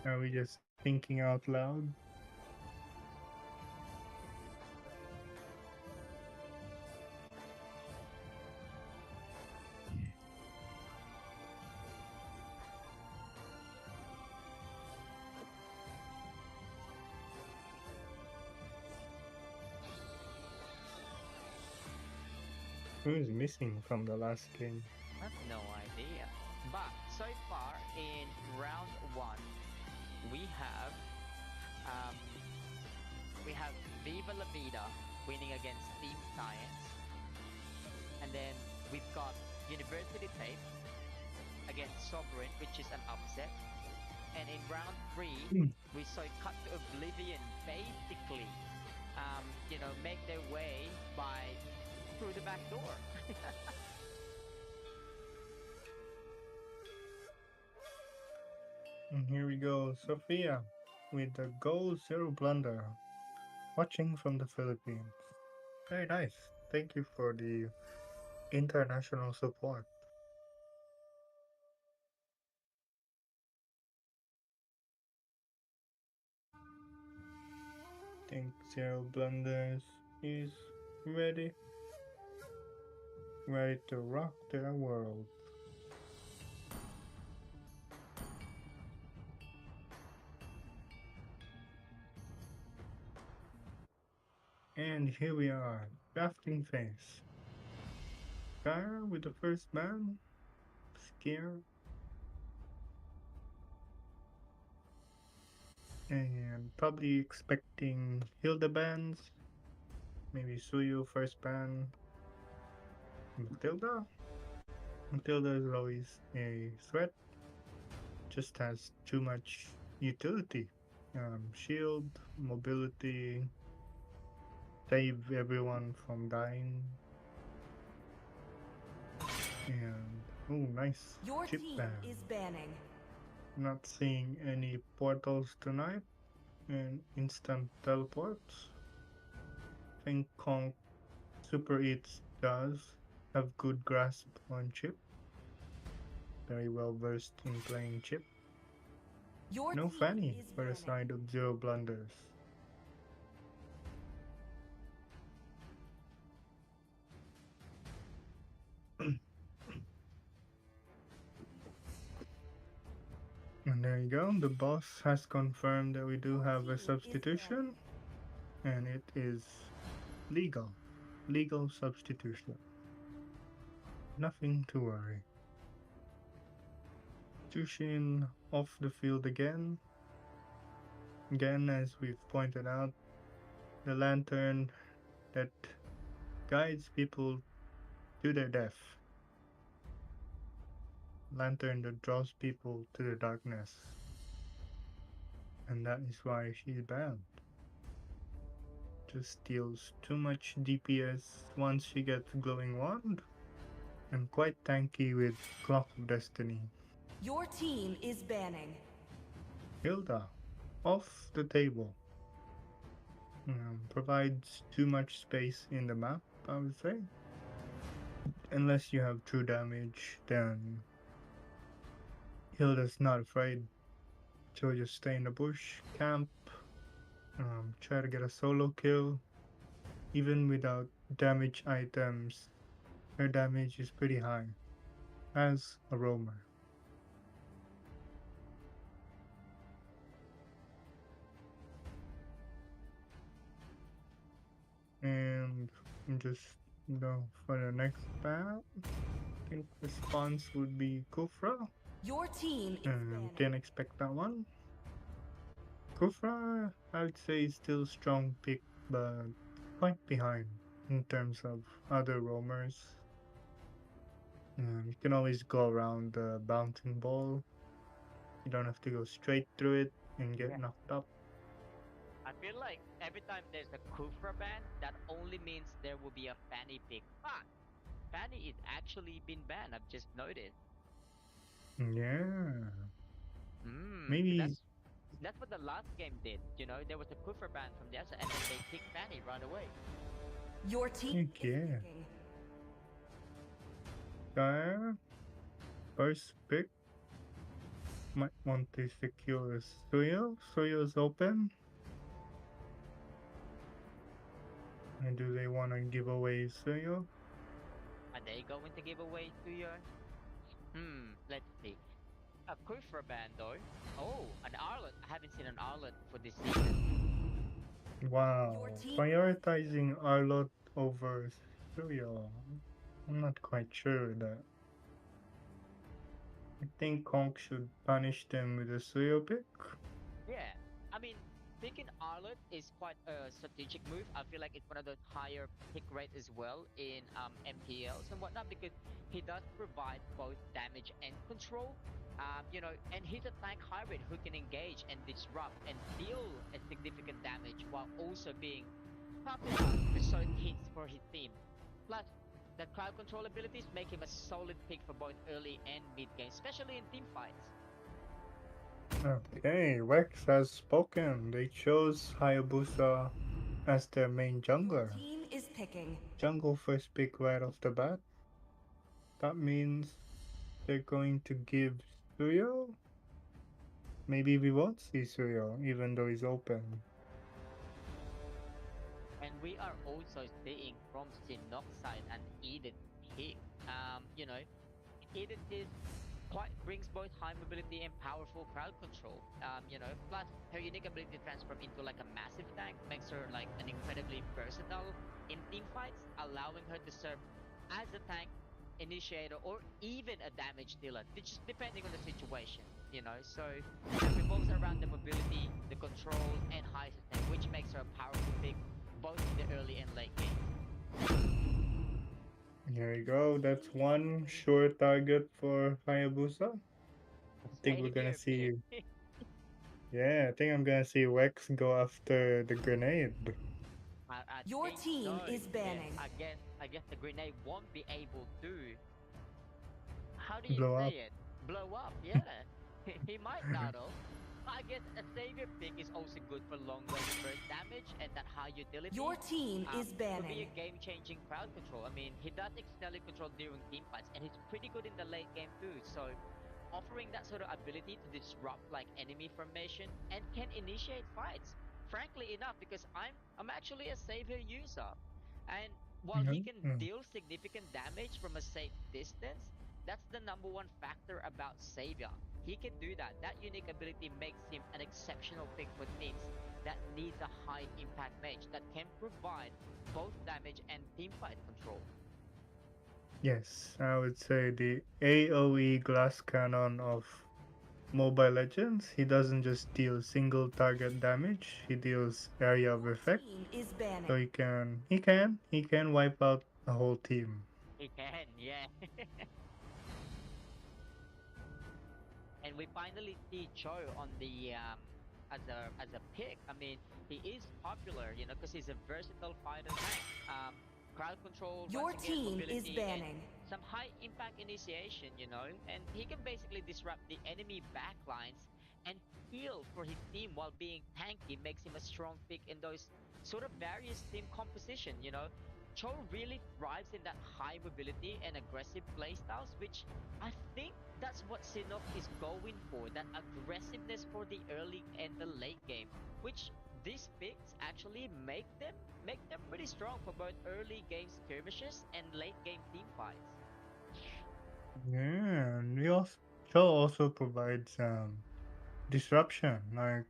Are we just thinking out loud? Who's missing from the last game? I have no idea. But so far in round one, we have um, we have Viva La Vida winning against Team Science, and then we've got University Tape against Sovereign, which is an upset. And in round three, Hmm. we saw it cut to Oblivion, basically, make their way by through the back door. And here we go, Sophia with the Goal Zero Blunder, watching from the Philippines. Very nice. Thank you for the international support. Think Zero Blunders is ready. Ready to rock their world. And here we are, drafting phase. Gyra with the first man. Scare. And probably expecting Hilda bans. Maybe Suyu first ban. Matilda? Matilda is always a threat. Just has too much utility. Shield, mobility, save everyone from dying. And oh, nice Your chip team ban. is banning. Not seeing any portals tonight and instant teleports. Think Conk Super Eats does have good grasp on chip. Very well versed in playing chip. Your No team Fanny is for the banning. side of 0 blunders. And there you go, the boss has confirmed that we do Your have a team is substitution, and it is legal. Legal substitution. Nothing to worry. Jushin off the field again. Again, as we've pointed out, the lantern that guides people to their death. Lantern that draws people to the darkness. And that is why she's banned. Just deals too much DPS once she gets glowing wand. And quite tanky with Clock of Destiny. Your team is banning. Hilda, off the table. Provides too much space in the map, I would say. Unless you have true damage, then Hilda's not afraid. She'll just stay in the bush, camp, try to get a solo kill. Even without damage items, her damage is pretty high as a roamer. And just go for the next ban. I think response would be Kufra. Your team is banning. Didn't expect that one. Kufra, I would say, is still strong pick, but quite behind in terms of other roamers. You can always go around the bouncing ball. You don't have to go straight through it and get Yeah. knocked up. I feel like every time there's a Kufra ban, that only means there will be a Fanny pick. Fuck! Fanny is actually been banned, I've just noticed. Yeah. Mm, Maybe. that's what the last game did, you know? There was a Kufra ban from the outside and then they picked Fanny right away. Your team Heck is yeah. picking. First pick. Might want to secure Suyo. Suyo's open. And do they want to give away Suyo? Are they going to give away to you? Let's see. A Kufra ban though. Oh, an Arlet. I haven't seen an Arlet for this season. Wow. Your team- Prioritizing Arlot over Suyo. I'm not quite sure with that. I think Conk should punish them with a Suyo pick. Yeah, I mean, picking Arlet is quite a strategic move. I feel like it's one of the higher pick rate as well in MPLs and whatnot because he does provide both damage and control. You know, and he's a tank hybrid who can engage and disrupt and deal a significant damage while also being tough enough to certain hits for his team. Plus, the crowd control abilities make him a solid pick for both early and mid game, especially in team fights. Okay, Wex has spoken. They chose Hayabusa as their main jungler. Team is picking. Jungle first pick right off the bat. That means they're going to give Suyo. Maybe we won't see Suyo, even though he's open. And we are also seeing from Shinnok's side an Edith pick. You know, Edith is brings both high mobility and powerful crowd control. You know, plus her unique ability to transform into like a massive tank makes her like an incredibly versatile in team fights, allowing her to serve as a tank, initiator, or even a damage dealer, just depending on the situation. You know, so it revolves around the mobility, the control, and high sustain, which makes her a powerful pick both in the early and late game. Here we go. That's one sure target for Hayabusa. I think we're gonna see. Yeah, I think I'm gonna see Wex go after the grenade. I Your think team so. is banning. Yeah, I guess the grenade won't be able to. How do you Blow say up. it? Blow up, yeah. He might not though. I guess a savior pick is also good for long range burst damage and that high utility. Your team is Could be a banning. game-changing crowd control. I mean, he does externally control during team fights, and he's pretty good in the late game too. So, offering that sort of ability to disrupt like enemy formation and can initiate fights. Frankly enough, because I'm actually a savior user, and while he can deal significant damage from a safe distance, that's the number one factor about savior. He can do that. That unique ability makes him an exceptional pick for teams that needs a high impact mage that can provide both damage and teamfight control. Yes, I would say the AoE glass cannon of Mobile Legends. He doesn't just deal single target damage, he deals area of Your effect. team is banning. So he can wipe out the whole team. He can, yeah. And we finally see Cho on the as a pick. I mean, he is popular, you know, because he's a versatile fighter tank. Crowd control, Your once again, team is mobility, and banning. some high impact initiation, you know, and he can basically disrupt the enemy backlines and heal for his team while being tanky makes him a strong pick in those sort of various team composition, you know. Cho really thrives in that high mobility and aggressive playstyles, which I think that's what Sinnoh is going for, that aggressiveness for the early and the late game, which these picks actually make them pretty strong for both early game skirmishes and late game team fights. Yeah, and Cho also provides disruption. Like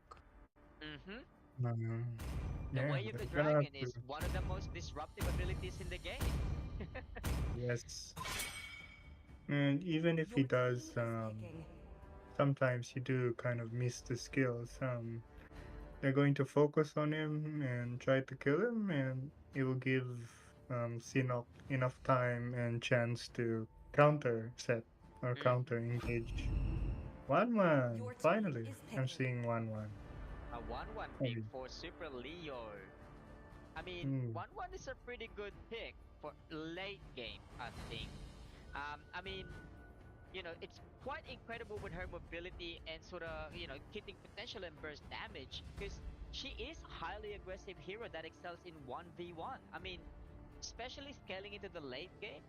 Mm-hmm. um, The yeah, way you could we're gonna have dragon to is one of the most disruptive abilities in the game. yes. And even if Your he team does, is picking. sometimes you do kind of miss the skills. They're going to focus on him and try to kill him, and it will give Sinnoh enough time and chance to counter set or counter Mm-hmm. engage. 1-1! Your team Finally, is I'm picking. seeing 1-1. A 1-1 pick Okay. for Super Leo. I mean, Hmm. 1-1 is a pretty good pick for late game, I think. I mean, you know, it's quite incredible with her mobility and sort of, you know, hitting potential and burst damage because she is a highly aggressive hero that excels in 1v1. I mean, especially scaling into the late game,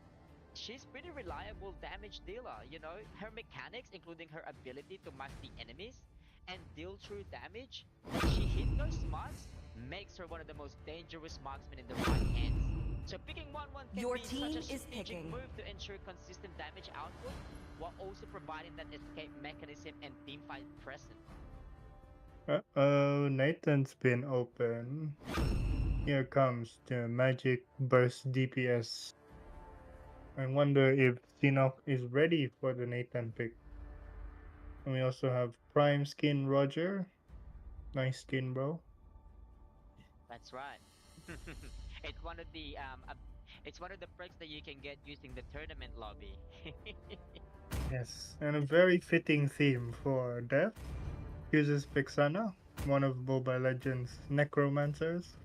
she's pretty reliable damage dealer, you know. Her mechanics, including her ability to match the enemies and deal true damage when she hit those marks, makes her one of the most dangerous marksmen in the right hands. So picking 1-1 can Your be such team a is strategic picking. move to ensure consistent damage output while also providing that escape mechanism and teamfight presence. Uh-oh, Nathan's been open. Here comes the magic burst DPS. I wonder if Sinnoh is ready for the Nathan pick. And we also have Prime Skin Roger. Nice skin, bro. That's right. it's one of the it's one of the perks that you can get using the tournament lobby. Yes, and a very fitting theme for Death. Uses Pixana, one of Mobile Legends necromancers.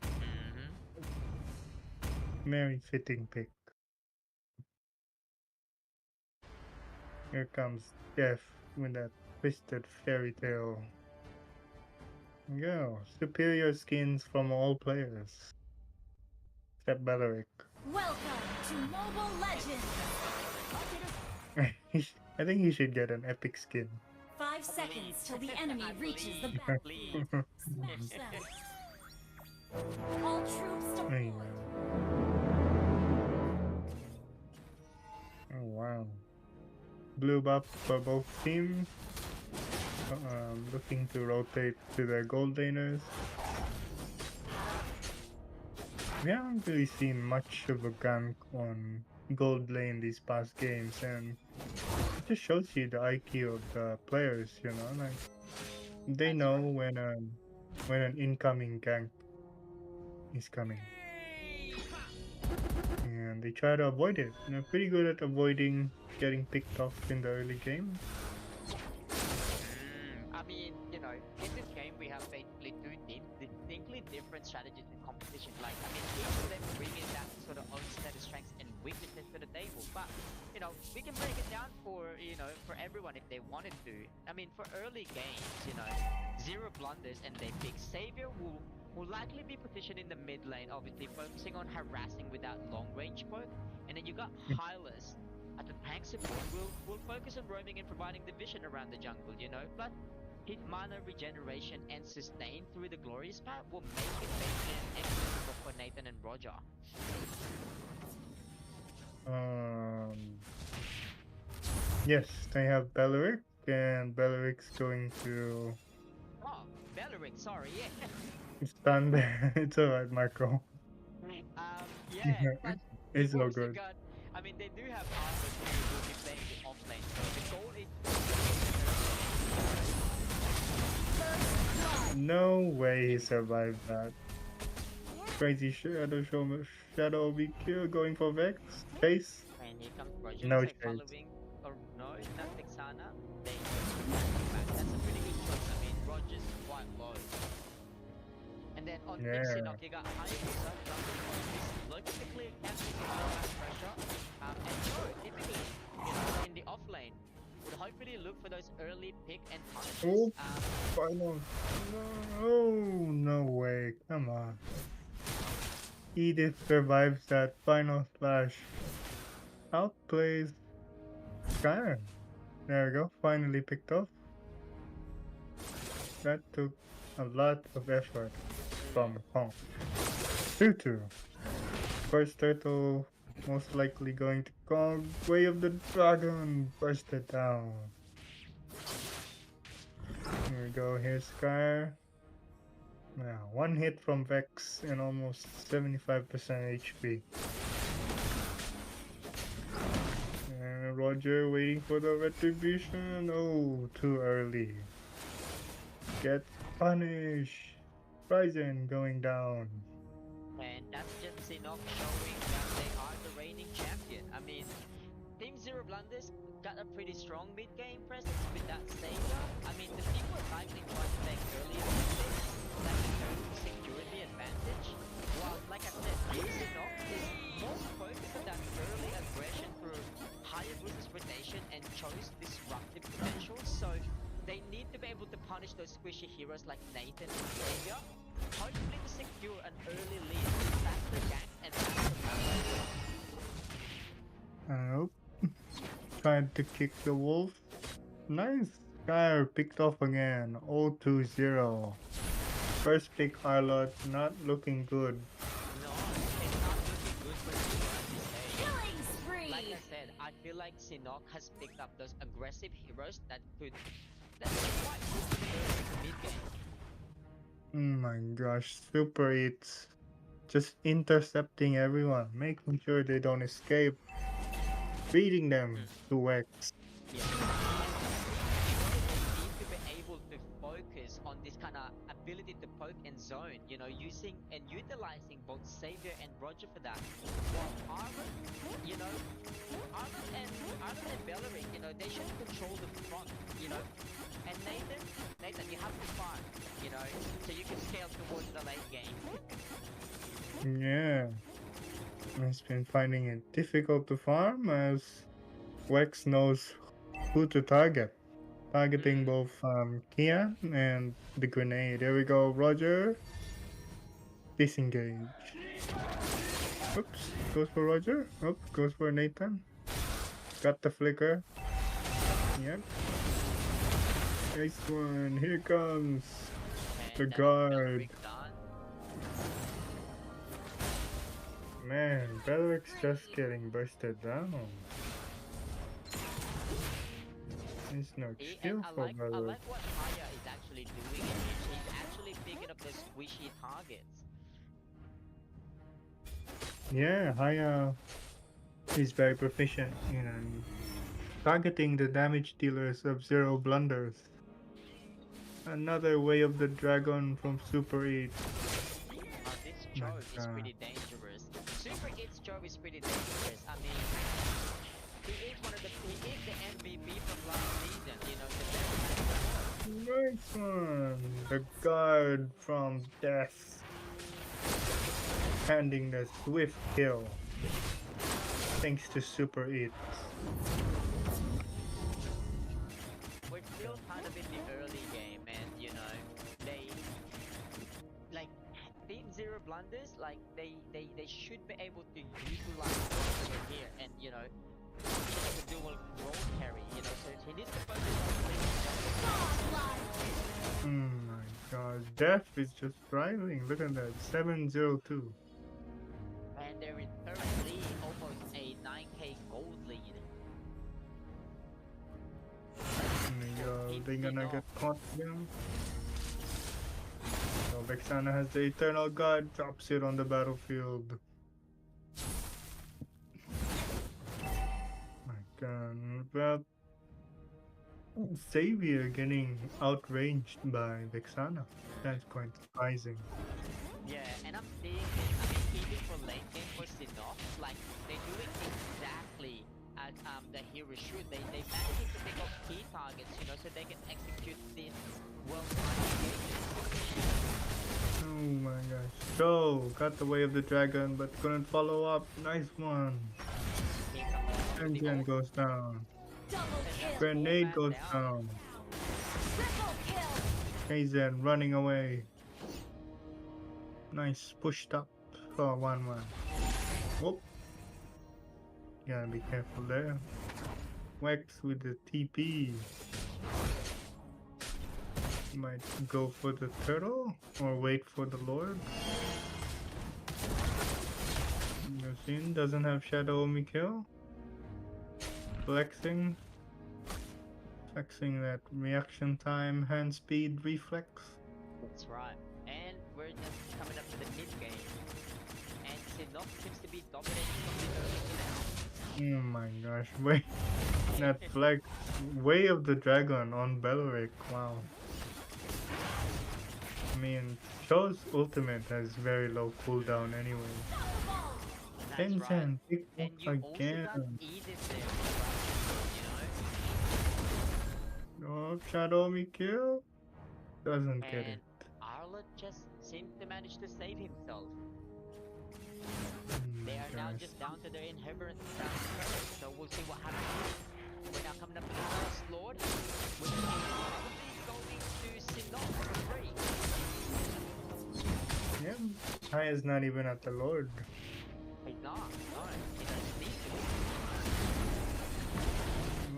hmm Very fitting pick. Here comes Death with that twisted fairy tale. Go. Superior skins from all players. Except Belleric. Welcome to Mobile Legends! I think he should get an epic skin. 5 seconds till the enemy reaches the Please, battlefield. please. Smash them! All troops Hey, deployed! oh wow. Blue buff for both teams. Looking to rotate to their gold laners. We haven't really seen much of a gank on gold lane these past games, and it just shows you the IQ of the players, you know, like they That's know right. when an incoming gank is coming, and they try to avoid it. And they're pretty good at avoiding getting picked off in the early game. I mean, you know, in this game we have basically two teams, distinctly different strategies and competition. Like, I mean, each of them bringing that sort of own set of strengths and weaknesses to the table. But, you know, we can break it down for, you know, for everyone if they wanted to. I mean, for early games, you know, zero blunders and they pick Savior will likely be positioned in the mid lane, obviously focusing on harassing with that long range poke. And then you got Hylas at the Tank support will focus on roaming and providing the vision around the jungle, you know, but hit mana regeneration and sustain through the glorious path will make it excellent for Nathan and Roger. Yes, they have Belleric, and Belleric's going to Oh, Belleric, sorry, yeah. stun there. It's alright, Marco. Yeah, but It's you've all also good. got, I mean, they do have Arthur who will be playing the off lane, so the goal is No way he survived that. Crazy Shadow BQ going for Vex. Chase. and here comes Roger, No looks like chase. following, or no, not Vexana, they back. That's a pretty good choice, I mean, Roger's quite low. And then on Yeah. Pixie you got Hayabusa, looking to clear casting pressure, and so typically, you know, in the off lane, would hopefully look for those early pick and punishes. Oh, final. No, no way. Come on. Edith survives that final slash. Outplays Skyrim. There we go. Finally picked off. That took a lot of effort from Hong. 2-2. First turtle most likely going to Kong. Way of the Dragon. Burst it down. Here we go. Here's Skyr. Now, one hit from Vex and almost 75% HP. And Roger waiting for the retribution. Oh, too early. Get punished. Ryzen going down. And that's just Sinnoh showing that they are the reigning champion. I mean, Team Zero Blunders got a pretty strong mid-game presence with that Savior. I mean, the people are likely trying to take early advantage, like in terms of security advantage. While, like I said, Team Sinnoh is more focused on that early aggression through Hayabusa's rotation and chose disruptive potential. So they need to be able to punish those squishy heroes like Nathan and Savior, hopefully to secure an early lead, faster gank and faster power. Nope. Tried to kick the wolf. Nice. Skyr picked off again. 0-2-0. First pick Harlot, not looking good. No, it's not looking good for Sinnoh at this stage. Killing spree! Like I said, I feel like Sinnoh has picked up those aggressive heroes that's quite good for the mid game. Oh my gosh, Super Eats. Just intercepting everyone, making sure they don't escape. Beating them to Vex. Yeah. Need to be able to focus on this kind of ability to poke and zone, you know, using and utilizing both Savior and Roger for that. While Armor, you know, Armor and Belleric, you know, they should control the front, you know. And Nathan, you have to farm, you know, so you can scale towards the late game. Yeah. He's been finding it difficult to farm as Vex knows who to target. Targeting both Kian and the grenade. There we go, Roger. Disengage. Oops, goes for Roger. Oops, goes for Nathan. Got the flicker. Yep. Nice one. Here comes the And guard. Belleric done. Man, Belric's just getting bursted down. There's no chill I for like Belric. what Haya is actually doing. He's actually picking up those squishy targets. Yeah, Haya is very proficient in targeting the damage dealers of Zero Blunders. Another Way of the Dragon from Super Eat. This Joe is pretty dangerous. Super Eats Joe is pretty dangerous. I mean, he is the MVP from last season, you know, the best. Nice one! The guard from Death. Handing the swift kill. Thanks to Super Eat. We're still kind of in the early game, and you know, they like Team Zero Blunders, like they should be able to utilize over here, and you know, do Death is just thriving. Look at that, 702. And they're in currently almost a 9k gold lead. They're gonna get caught again. So Vexana has the Eternal God, drops it on the battlefield. My god, well, Xavier getting outranged by Vexana. That's quite surprising. Yeah, and I'm seeing this, I mean, even for late game for Sinnoh, like, they're doing exactly as the hero should. They manage to pick up key targets, you know, so they can execute this well-timed engagement. Oh my gosh. So, got the way of the dragon, but couldn't follow up. Nice one. Engine goes down. Double kill. Grenade goes down. Triple kill. Kaizen running away. Nice, pushed up for 1-1. Whoop. Gotta be careful there. Wex with the TP. Might go for the turtle or wait for the Lord. Yosin doesn't have Shadow Omi kill. Flexing that reaction time, hand speed, reflex. That's right. And we're just coming up to the mid game. And Sinnoh seems to be dominating from the early now. Oh my gosh, wait. That flex. Way of the Dragon on Beleric, wow. I mean, Cho's ultimate has very low cooldown anyway. That's right. Tencent, pick And up you also got again. Edith there, you know? Oh, Shadow me kill? Doesn't get And it. Arla just seems to manage to save himself. Oh my They are now gosh. just down to their inherent stats, so we'll see what happens. We're now coming up to the first Lord, which is probably going to Sinnoh for free. Yeah, Kai is not even at the Lord. He's not, no, he doesn't need to.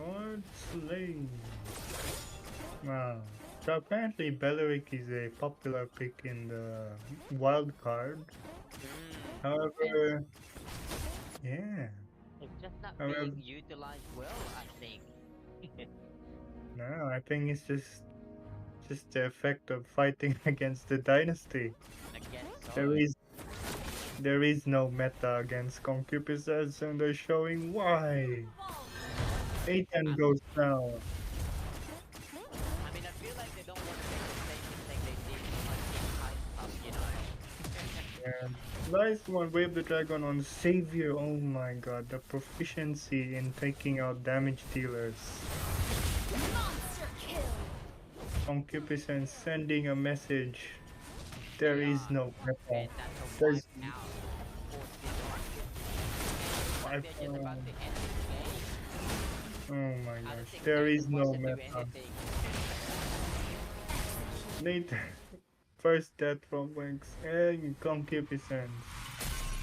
Lord Slay. Wow. So apparently Beleric is a popular pick in the wild card. However, yeah. It's just not However, being utilized well, I think. no, I think it's just the effect of fighting against the dynasty. I guess so. There is no meta against Concupiscence, and they're showing why. Aitan goes down. I mean, I feel like they don't want to make the same mistake they did on Team High Up, you know? And nice one, Wave the Dragon on Savior. Oh my god, the proficiency in taking out damage dealers. Monster kill. Concupiscence sending a message. There is no meta. And that's a There's wipe out for Sinnoh. Like they're just about to end this game. oh my I don't gosh, think there they're is no supposed to do meta. anything. Nathan, first death from Wex and Concupiscence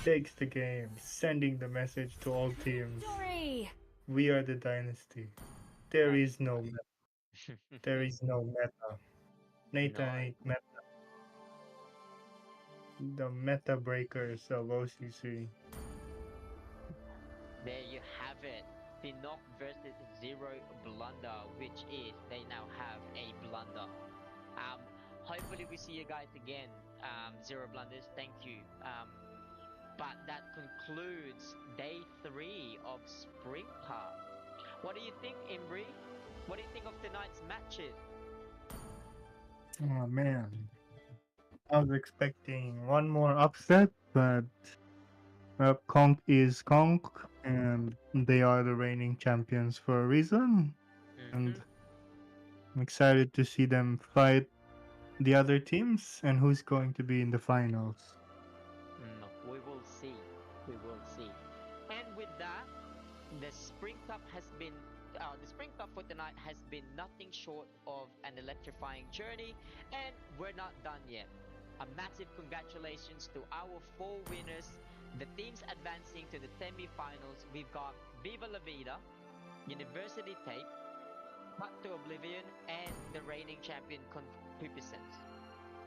takes the game, sending the message to all teams. Victory. We are the dynasty. There is no meta. There is no meta. Nathan No. ain't meta. The meta breakers of OCC. There you have it. Sinnoh versus Zero Blunder, which is they now have a blunder. Hopefully we see you guys again, Zero Blunders. Thank you. But that concludes day 3 of Spring Cup. What do you think, Imbri? What do you think of tonight's matches? Oh man. I was expecting one more upset, but Conk is Conk, and they are the reigning champions for a reason. And I'm excited to see them fight the other teams and who's going to be in the finals. We will see. We will see. And with that, the Spring Cup has been the Spring Cup for tonight has been nothing short of an electrifying journey, and we're not done yet. A massive congratulations to our 4 winners, the teams advancing to the semi-finals. We've got Viva La Vida, University Tape, Back to Oblivion, and the reigning champion Concupiscence.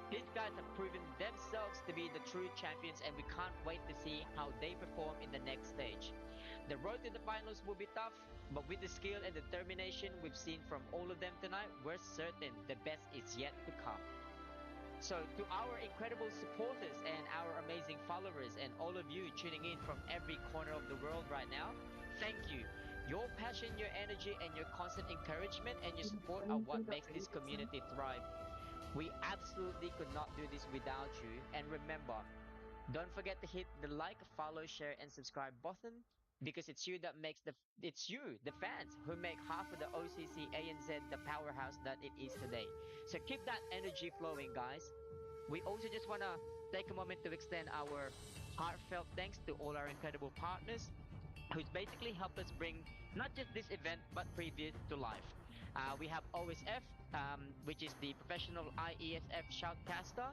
These guys have proven themselves to be the true champions, and we can't wait to see how they perform in the next stage. The road to the finals will be tough, but with the skill and determination we've seen from all of them tonight, we're certain the best is yet to come. So, to our incredible supporters and our amazing followers, and all of you tuning in from every corner of the world right now, thank you. Your passion, your energy, and your constant encouragement and your support are what makes this community thrive. We absolutely could not do this without you. And remember, don't forget to hit the like, follow, share, and subscribe button, because it's you, the fans, who make half of the OCC ANZ the powerhouse that it is today. So keep that energy flowing, guys. We also just wanna take a moment to extend our heartfelt thanks to all our incredible partners who's basically helped us bring not just this event but previous to life. We have OSF, which is the professional IESF shoutcaster.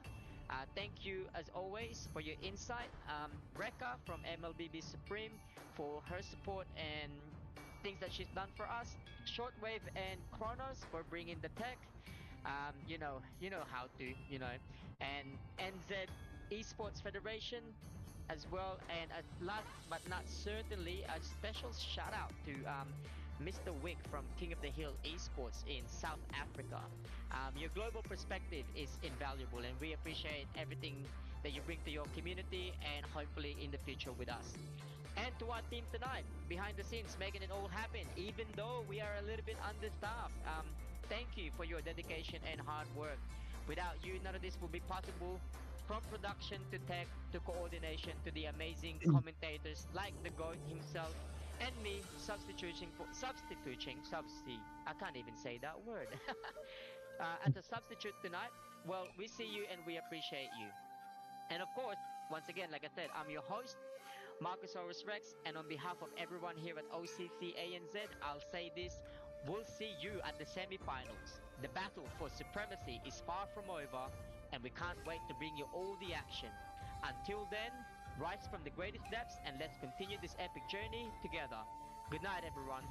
Thank you as always for your insight. Reka from MLBB Supreme for her support and things that she's done for us. Shortwave and Chronos for bringing the tech. You know how to, and NZ Esports Federation as well. And last but not certainly, a special shout out to Mr. Wick from King of the Hill Esports in South Africa. Your global perspective is invaluable, and we appreciate everything that you bring to your community and hopefully in the future with us. And to our team tonight, behind the scenes, making it all happen, even though we are a little bit understaffed. Thank you for your dedication and hard work. Without you, none of this would be possible. From production to tech to coordination to the amazing commentators like the GOAT himself and me I can't even say that word. As a substitute tonight, well, we see you and we appreciate you. And of course, once again, like I said, I'm your host, Marcosaurus Rex, and on behalf of everyone here at OCC ANZ, I'll say this: we'll see you at the semi-finals. The battle for supremacy is far from over, and we can't wait to bring you all the action. Until then, rise from the greatest depths and let's continue this epic journey together. Good night, everyone.